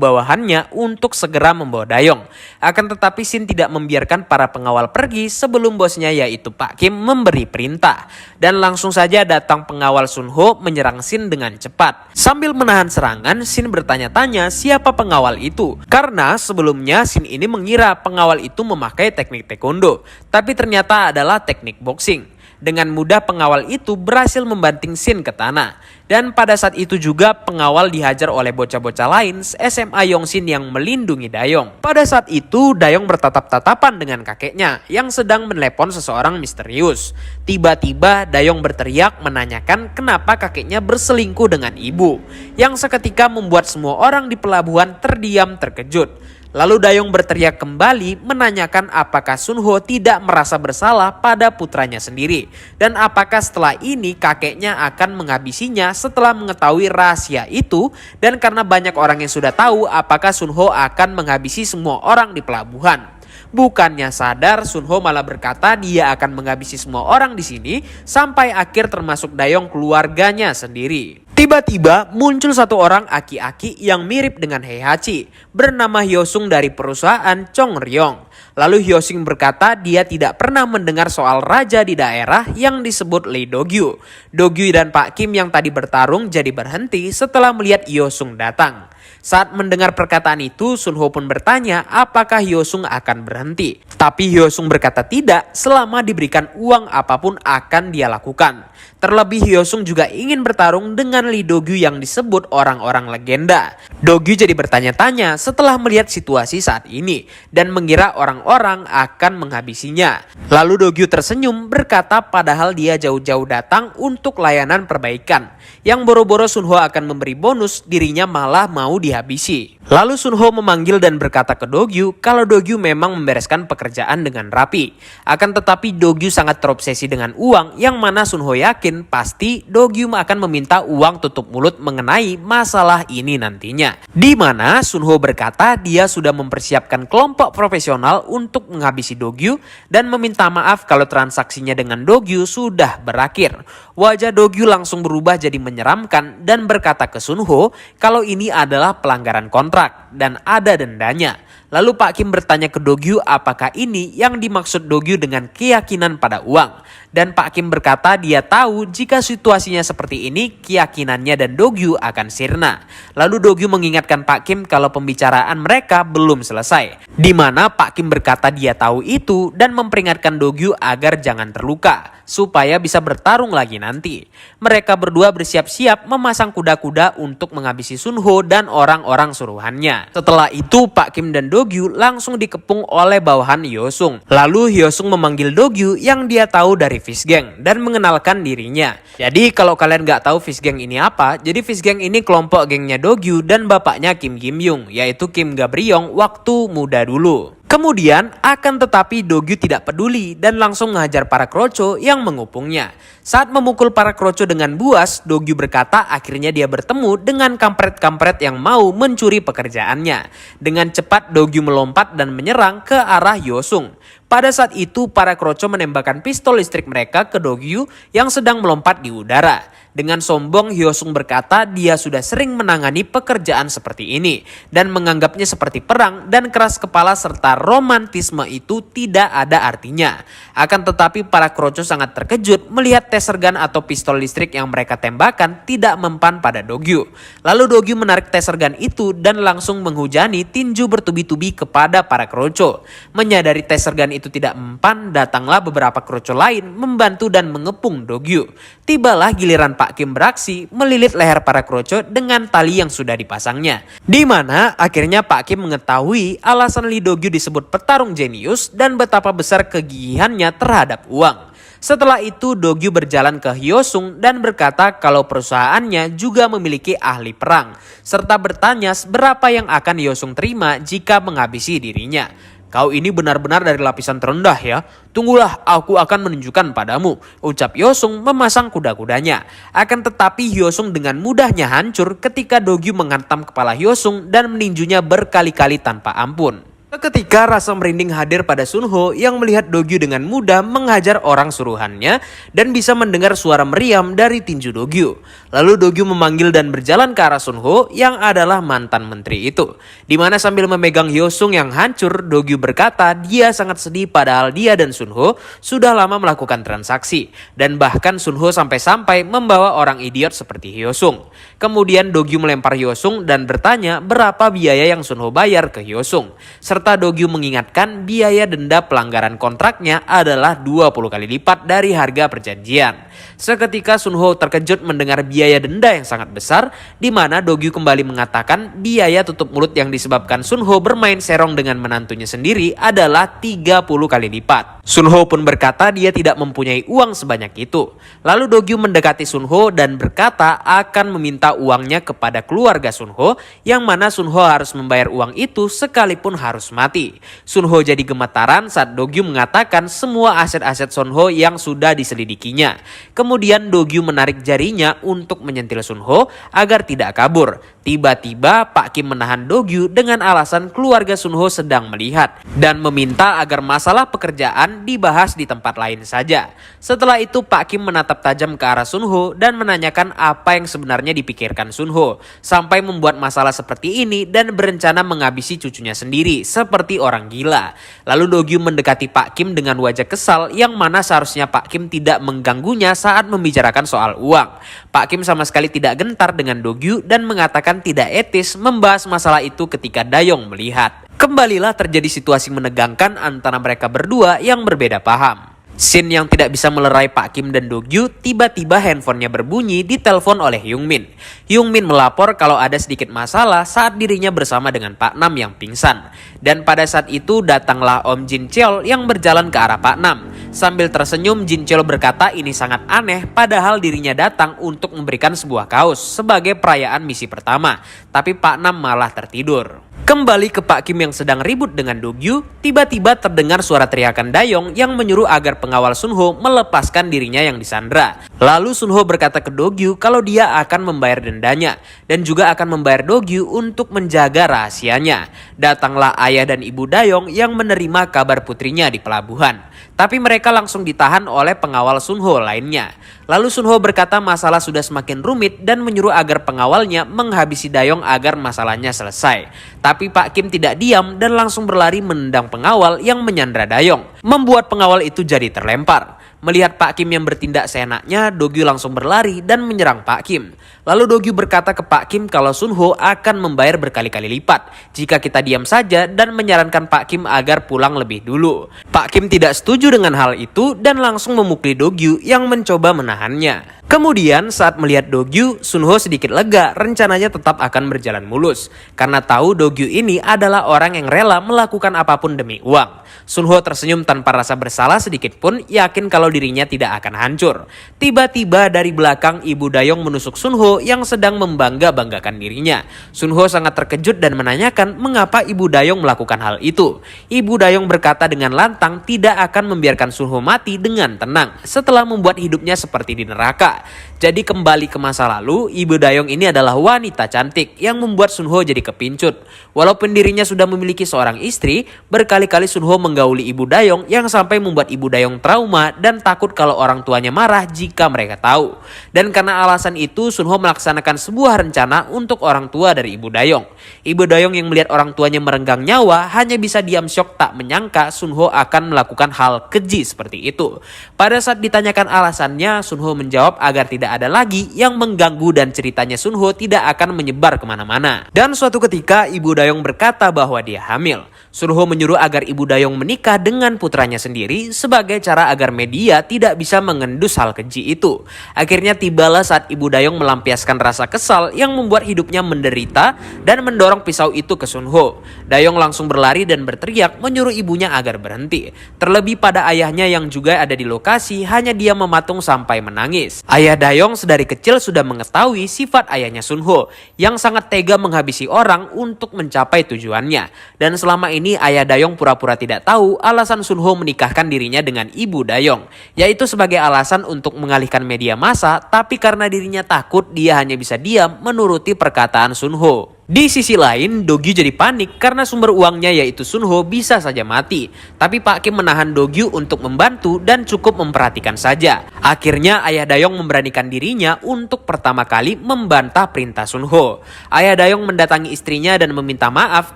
bawahannya untuk segera membawa Dayong. Akan tetapi Shin tidak membiarkan para pengawal pergi sebelum bosnya yaitu Pak Kim memberi perintah. Dan langsung saja datang pengawal Sunho menyerang Shin dengan cepat. Sambil menahan serangan, Shin bertanya-tanya siapa pengawal itu. Karena sebelumnya Shin ini mengira pengawal itu memakai teknik taekwondo, tapi ternyata adalah teknik boxing. Dengan mudah pengawal itu berhasil membanting Shin ke tanah. Dan pada saat itu juga pengawal dihajar oleh bocah-bocah lain SMA Yongshin yang melindungi Dayong. Pada saat itu Dayong bertatap-tatapan dengan kakeknya yang sedang menelepon seseorang misterius. Tiba-tiba Dayong berteriak menanyakan kenapa kakeknya berselingkuh dengan ibu, yang seketika membuat semua orang di pelabuhan terdiam terkejut. Lalu Dayong berteriak kembali menanyakan apakah Sunho tidak merasa bersalah pada putranya sendiri. Dan apakah setelah ini kakeknya akan menghabisinya setelah mengetahui rahasia itu. Dan karena banyak orang yang sudah tahu apakah Sunho akan menghabisi semua orang di pelabuhan. Bukannya sadar, Sunho malah berkata dia akan menghabisi semua orang di sini sampai akhir termasuk Dayong keluarganya sendiri. Tiba-tiba muncul satu orang aki-aki yang mirip dengan Heihachi bernama Hyosung dari perusahaan Chongryong. Lalu Hyosung berkata dia tidak pernah mendengar soal raja di daerah yang disebut Lee Dogyu. Dogyu dan Pak Kim yang tadi bertarung jadi berhenti setelah melihat Hyosung datang. Saat mendengar perkataan itu, Sunho pun bertanya apakah Hyosung akan berhenti. Tapi Hyosung berkata tidak selama diberikan uang apapun akan dia lakukan. Terlebih Hyosung juga ingin bertarung dengan Lee Dogyu yang disebut orang-orang legenda. Dogyu jadi bertanya-tanya setelah melihat situasi saat ini dan mengira orang-orang akan menghabisinya. Lalu Dogyu tersenyum berkata padahal dia jauh-jauh datang untuk layanan perbaikan. Yang boro-boro Sunho akan memberi bonus, dirinya malah mau dihabisi. Lalu Sunho memanggil dan berkata ke Dogyu kalau Dogyu memang membereskan pekerjaan dengan rapi. Akan tetapi Dogyu sangat terobsesi dengan uang yang mana Sunho yakin pasti Dogyu akan meminta uang tutup mulut mengenai masalah ini nantinya. Di mana Sunho berkata dia sudah mempersiapkan kelompok profesional untuk menghabisi Dogyu dan meminta maaf kalau transaksinya dengan Dogyu sudah berakhir. Wajah Dogyu langsung berubah jadi menyeramkan dan berkata ke Sunho kalau ini adalah pelanggaran kontrak dan ada dendanya. Lalu Pak Kim bertanya ke Dogyu apakah ini yang dimaksud Dogyu dengan keyakinan pada uang. Dan Pak Kim berkata dia tahu jika situasinya seperti ini keyakinannya dan Dogyu akan sirna. Lalu Dogyu mengingatkan Pak Kim kalau pembicaraan mereka belum selesai. Di mana Pak Kim berkata dia tahu itu dan memperingatkan Dogyu agar jangan terluka supaya bisa bertarung lagi nanti. Mereka berdua bersiap-siap memasang kuda-kuda untuk menghabisi Sunho dan orang-orang suruhannya. Setelah itu Pak Kim dan Dogyu langsung dikepung oleh bawahan Hyosung. Lalu Hyosung memanggil Dogyu yang dia tahu dari Fish Gang dan mengenalkan dirinya. Jadi kalau kalian gak tahu Fish Gang ini apa, jadi Fish Gang ini kelompok gengnya Dogyu dan bapaknya Kim Gim Yung, yaitu Kim Gabryong waktu muda dulu. Kemudian, akan tetapi Do-gyu tidak peduli dan langsung menghajar para kroco yang mengepungnya. Saat memukul para kroco dengan buas, Do-gyu berkata akhirnya dia bertemu dengan kampret-kampret yang mau mencuri pekerjaannya. Dengan cepat Do-gyu melompat dan menyerang ke arah Hyosung. Pada saat itu, para kroco menembakkan pistol listrik mereka ke Do-gyu yang sedang melompat di udara. Dengan sombong, Hyosung berkata dia sudah sering menangani pekerjaan seperti ini dan menganggapnya seperti perang dan keras kepala serta romantisme itu tidak ada artinya. Akan tetapi para kroco sangat terkejut melihat taser gun atau pistol listrik yang mereka tembakkan tidak mempan pada Do-gyu. Lalu Do-gyu menarik taser gun itu dan langsung menghujani tinju bertubi-tubi kepada para kroco. Menyadari taser gun itu tidak mempan, datanglah beberapa kroco lain membantu dan mengepung Do-gyu. Tibalah giliran Pak Kim beraksi melilit leher para kroco dengan tali yang sudah dipasangnya. Di mana akhirnya Pak Kim mengetahui alasan Lee Do-gyu disebut petarung jenius dan betapa besar kegigihannya terhadap uang. Setelah itu Do-gyu berjalan ke Hyosung dan berkata kalau perusahaannya juga memiliki ahli perang. Serta bertanya berapa yang akan Hyosung terima jika menghabisi dirinya. Kau ini benar-benar dari lapisan terendah ya. Tunggulah, aku akan menunjukkan padamu, ucap Hyosung memasang kuda-kudanya. Akan tetapi Hyosung dengan mudahnya hancur ketika Do-gyu menghantam kepala Hyosung dan meninjunya berkali-kali tanpa ampun. Seketika rasa merinding hadir pada Sunho yang melihat Do-gyu dengan mudah menghajar orang suruhannya dan bisa mendengar suara meriam dari tinju Do-gyu. Lalu Do-gyu memanggil dan berjalan ke arah Sunho yang adalah mantan menteri itu. Dimana sambil memegang Hyosung yang hancur, Do-gyu berkata dia sangat sedih padahal dia dan Sunho sudah lama melakukan transaksi. Dan bahkan Sunho sampai-sampai membawa orang idiot seperti Hyosung. Kemudian Do-gyu melempar Hyosung dan bertanya berapa biaya yang Sunho bayar ke Hyosung. Serta Do-gyu mengingatkan biaya denda pelanggaran kontraknya adalah 20 kali lipat dari harga perjanjian. Seketika Sunho terkejut mendengar biaya denda yang sangat besar, di mana Do-gyu kembali mengatakan biaya tutup mulut yang disebabkan Sunho bermain serong dengan menantunya sendiri adalah 30 kali lipat. Sunho pun berkata dia tidak mempunyai uang sebanyak itu. Lalu Do-gyu mendekati Sunho dan berkata akan meminta uangnya kepada keluarga Sunho, yang mana Sunho harus membayar uang itu sekalipun harus mati. Sunho jadi gemetaran saat Do-gyu mengatakan semua aset-aset Sunho yang sudah diselidikinya. Kemudian Do-gyu menarik jarinya untuk menyentil Sunho agar tidak kabur. Tiba-tiba Pak Kim menahan Do-gyu dengan alasan keluarga Sunho sedang melihat dan meminta agar masalah pekerjaan dibahas di tempat lain saja. Setelah itu Pak Kim menatap tajam ke arah Sunho dan menanyakan apa yang sebenarnya dipikirkan Sunho sampai membuat masalah seperti ini dan berencana menghabisi cucunya sendiri seperti orang gila. Lalu Do-gyu mendekati Pak Kim dengan wajah kesal yang mana seharusnya Pak Kim tidak mengganggunya saat membicarakan soal uang. Pak Kim sama sekali tidak gentar dengan Do-gyu dan mengatakan tidak etis membahas masalah itu ketika Dayong melihat. Kembalilah terjadi situasi menegangkan antara mereka berdua yang berbeda paham. Scene yang tidak bisa melerai Pak Kim dan Do-gyu, tiba-tiba handphonenya berbunyi ditelepon oleh Hyungmin. Hyungmin melapor kalau ada sedikit masalah saat dirinya bersama dengan Pak Nam yang pingsan. Dan pada saat itu datanglah Om Jin Cheol yang berjalan ke arah Pak Nam. Sambil tersenyum, Jin Cheol berkata ini sangat aneh padahal dirinya datang untuk memberikan sebuah kaos sebagai perayaan misi pertama. Tapi Pak Nam malah tertidur. Kembali ke Pak Kim yang sedang ribut dengan Do-gyu, tiba-tiba terdengar suara teriakan Dayong yang menyuruh agar pengawal Sunho melepaskan dirinya yang disandra. Lalu Sunho berkata ke Do-gyu kalau dia akan membayar dendanya dan juga akan membayar Do-gyu untuk menjaga rahasianya. Datanglah ayah dan ibu Dayong yang menerima kabar putrinya di pelabuhan. Tapi mereka langsung ditahan oleh pengawal Sunho lainnya. Lalu Sunho berkata masalah sudah semakin rumit dan menyuruh agar pengawalnya menghabisi Dayong agar masalahnya selesai. Tapi Pak Kim tidak diam dan langsung berlari menendang pengawal yang menyandra Dayong, membuat pengawal itu jadi terlempar. Melihat Pak Kim yang bertindak seenaknya, Do-gyu langsung berlari dan menyerang Pak Kim. Lalu Do-gyu berkata ke Pak Kim kalau Sunho akan membayar berkali-kali lipat jika kita diam saja dan menyarankan Pak Kim agar pulang lebih dulu. Pak Kim tidak setuju dengan hal itu dan langsung memukuli Do-gyu yang mencoba menahannya. Kemudian saat melihat Do-gyu, Sunho sedikit lega, rencananya tetap akan berjalan mulus. Karena tahu Do-gyu ini adalah orang yang rela melakukan apapun demi uang. Sunho tersenyum tanpa rasa bersalah sedikit pun, yakin kalau dirinya tidak akan hancur. Tiba-tiba dari belakang Ibu Dayong menusuk Sunho yang sedang membangga-banggakan dirinya. Sunho sangat terkejut dan menanyakan mengapa Ibu Dayong melakukan hal itu. Ibu Dayong berkata dengan lantang tidak akan membiarkan Sunho mati dengan tenang setelah membuat hidupnya seperti di neraka. Jadi kembali ke masa lalu, Ibu Dayong ini adalah wanita cantik yang membuat Sunho jadi kepincut. Walaupun dirinya sudah memiliki seorang istri, berkali-kali Sunho menggauli Ibu Dayong yang sampai membuat Ibu Dayong trauma dan takut kalau orang tuanya marah jika mereka tahu. Dan karena alasan itu, Sunho melaksanakan sebuah rencana untuk orang tua dari Ibu Dayong. Ibu Dayong yang melihat orang tuanya merenggang nyawa hanya bisa diam syok tak menyangka Sunho akan melakukan hal keji seperti itu. Pada saat ditanyakan alasannya, Sunho menjawab agar tidak ada lagi yang mengganggu dan ceritanya Sunho tidak akan menyebar kemana-mana. Dan suatu ketika Ibu Dayong berkata bahwa dia hamil. Sunho menyuruh agar Ibu Dayong menikah dengan putranya sendiri sebagai cara agar media tidak bisa mengendus hal keji itu. Akhirnya tibalah saat Ibu Dayong melampiaskan rasa kesal yang membuat hidupnya menderita dan mendorong pisau itu ke Sunho. Dayong langsung berlari dan berteriak menyuruh ibunya agar berhenti. Terlebih pada ayahnya yang juga ada di lokasi, hanya dia mematung sampai menangis. Ayah Dayong sedari kecil sudah mengetahui sifat ayahnya Sunho yang sangat tega menghabisi orang untuk mencapai tujuannya. Dan selama ini ayah Dayong pura-pura tidak tahu alasan Sunho menikahkan dirinya dengan Ibu Dayong, yaitu sebagai alasan untuk mengalihkan media massa, tapi karena dirinya takut dia hanya bisa diam menuruti perkataan Sunho. Di sisi lain, Do-gyu jadi panik karena sumber uangnya yaitu Sunho bisa saja mati. Tapi Pak Kim menahan Do-gyu untuk membantu dan cukup memperhatikan saja. Akhirnya Ayah Dayong memberanikan dirinya untuk pertama kali membantah perintah Sunho. Ayah Dayong mendatangi istrinya dan meminta maaf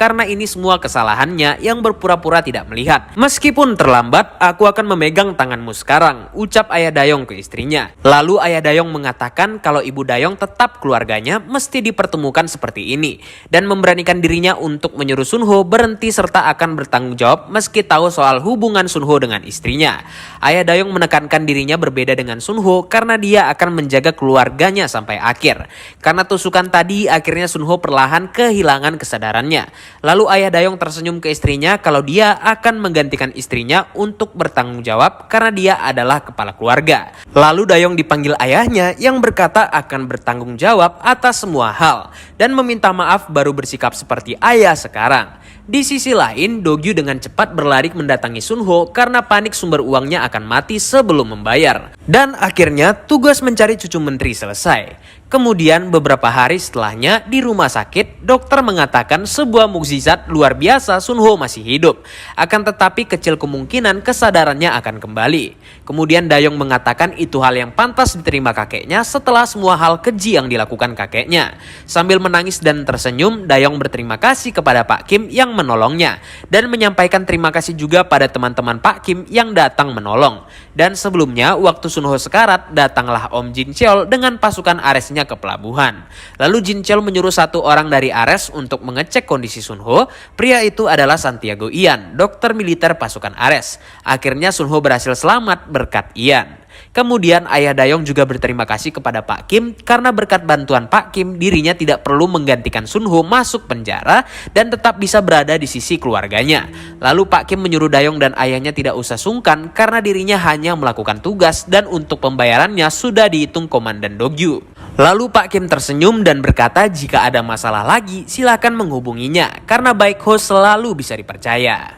karena ini semua kesalahannya yang berpura-pura tidak melihat. Meskipun terlambat, aku akan memegang tanganmu sekarang, ucap Ayah Dayong ke istrinya. Lalu Ayah Dayong mengatakan kalau Ibu Dayong tetap keluarganya mesti dipertemukan seperti ini. Dan memberanikan dirinya untuk menyuruh Sunho berhenti serta akan bertanggung jawab meski tahu soal hubungan Sunho dengan istrinya. Ayah Dayong menekankan dirinya berbeda dengan Sunho karena dia akan menjaga keluarganya sampai akhir. Karena tusukan tadi, akhirnya Sunho perlahan kehilangan kesadarannya. Lalu Ayah Dayong tersenyum ke istrinya kalau dia akan menggantikan istrinya untuk bertanggung jawab karena dia adalah kepala keluarga. Lalu Dayong dipanggil ayahnya yang berkata akan bertanggung jawab atas semua hal dan meminta maaf baru bersikap seperti ayah sekarang. Di sisi lain, Do-gyu dengan cepat berlari mendatangi Sunho karena panik sumber uangnya akan mati sebelum membayar. Dan akhirnya tugas mencari cucu menteri selesai. Kemudian beberapa hari setelahnya di rumah sakit, dokter mengatakan sebuah mukjizat luar biasa Sunho masih hidup. Akan tetapi kecil kemungkinan kesadarannya akan kembali. Kemudian Dayong mengatakan itu hal yang pantas diterima kakeknya setelah semua hal keji yang dilakukan kakeknya. Sambil menangis dan tersenyum, Dayong berterima kasih kepada Pak Kim yang menolongnya. Dan menyampaikan terima kasih juga pada teman-teman Pak Kim yang datang menolong. Dan sebelumnya waktu Sunho sekarat, datanglah Om Jin Cheol dengan pasukan Aresnya ke pelabuhan. Lalu Jin Cheol menyuruh satu orang dari Ares untuk mengecek kondisi Sunho. Pria itu adalah Santiago Ian, dokter militer pasukan Ares. Akhirnya Sunho berhasil selamat berkat Ian. Kemudian Ayah Dayong juga berterima kasih kepada Pak Kim karena berkat bantuan Pak Kim dirinya tidak perlu menggantikan Sunho masuk penjara dan tetap bisa berada di sisi keluarganya. Lalu Pak Kim menyuruh Dayong dan ayahnya tidak usah sungkan karena dirinya hanya melakukan tugas dan untuk pembayarannya sudah dihitung Komandan Do-gyu. Lalu Pak Kim tersenyum dan berkata jika ada masalah lagi silakan menghubunginya karena baik host selalu bisa dipercaya.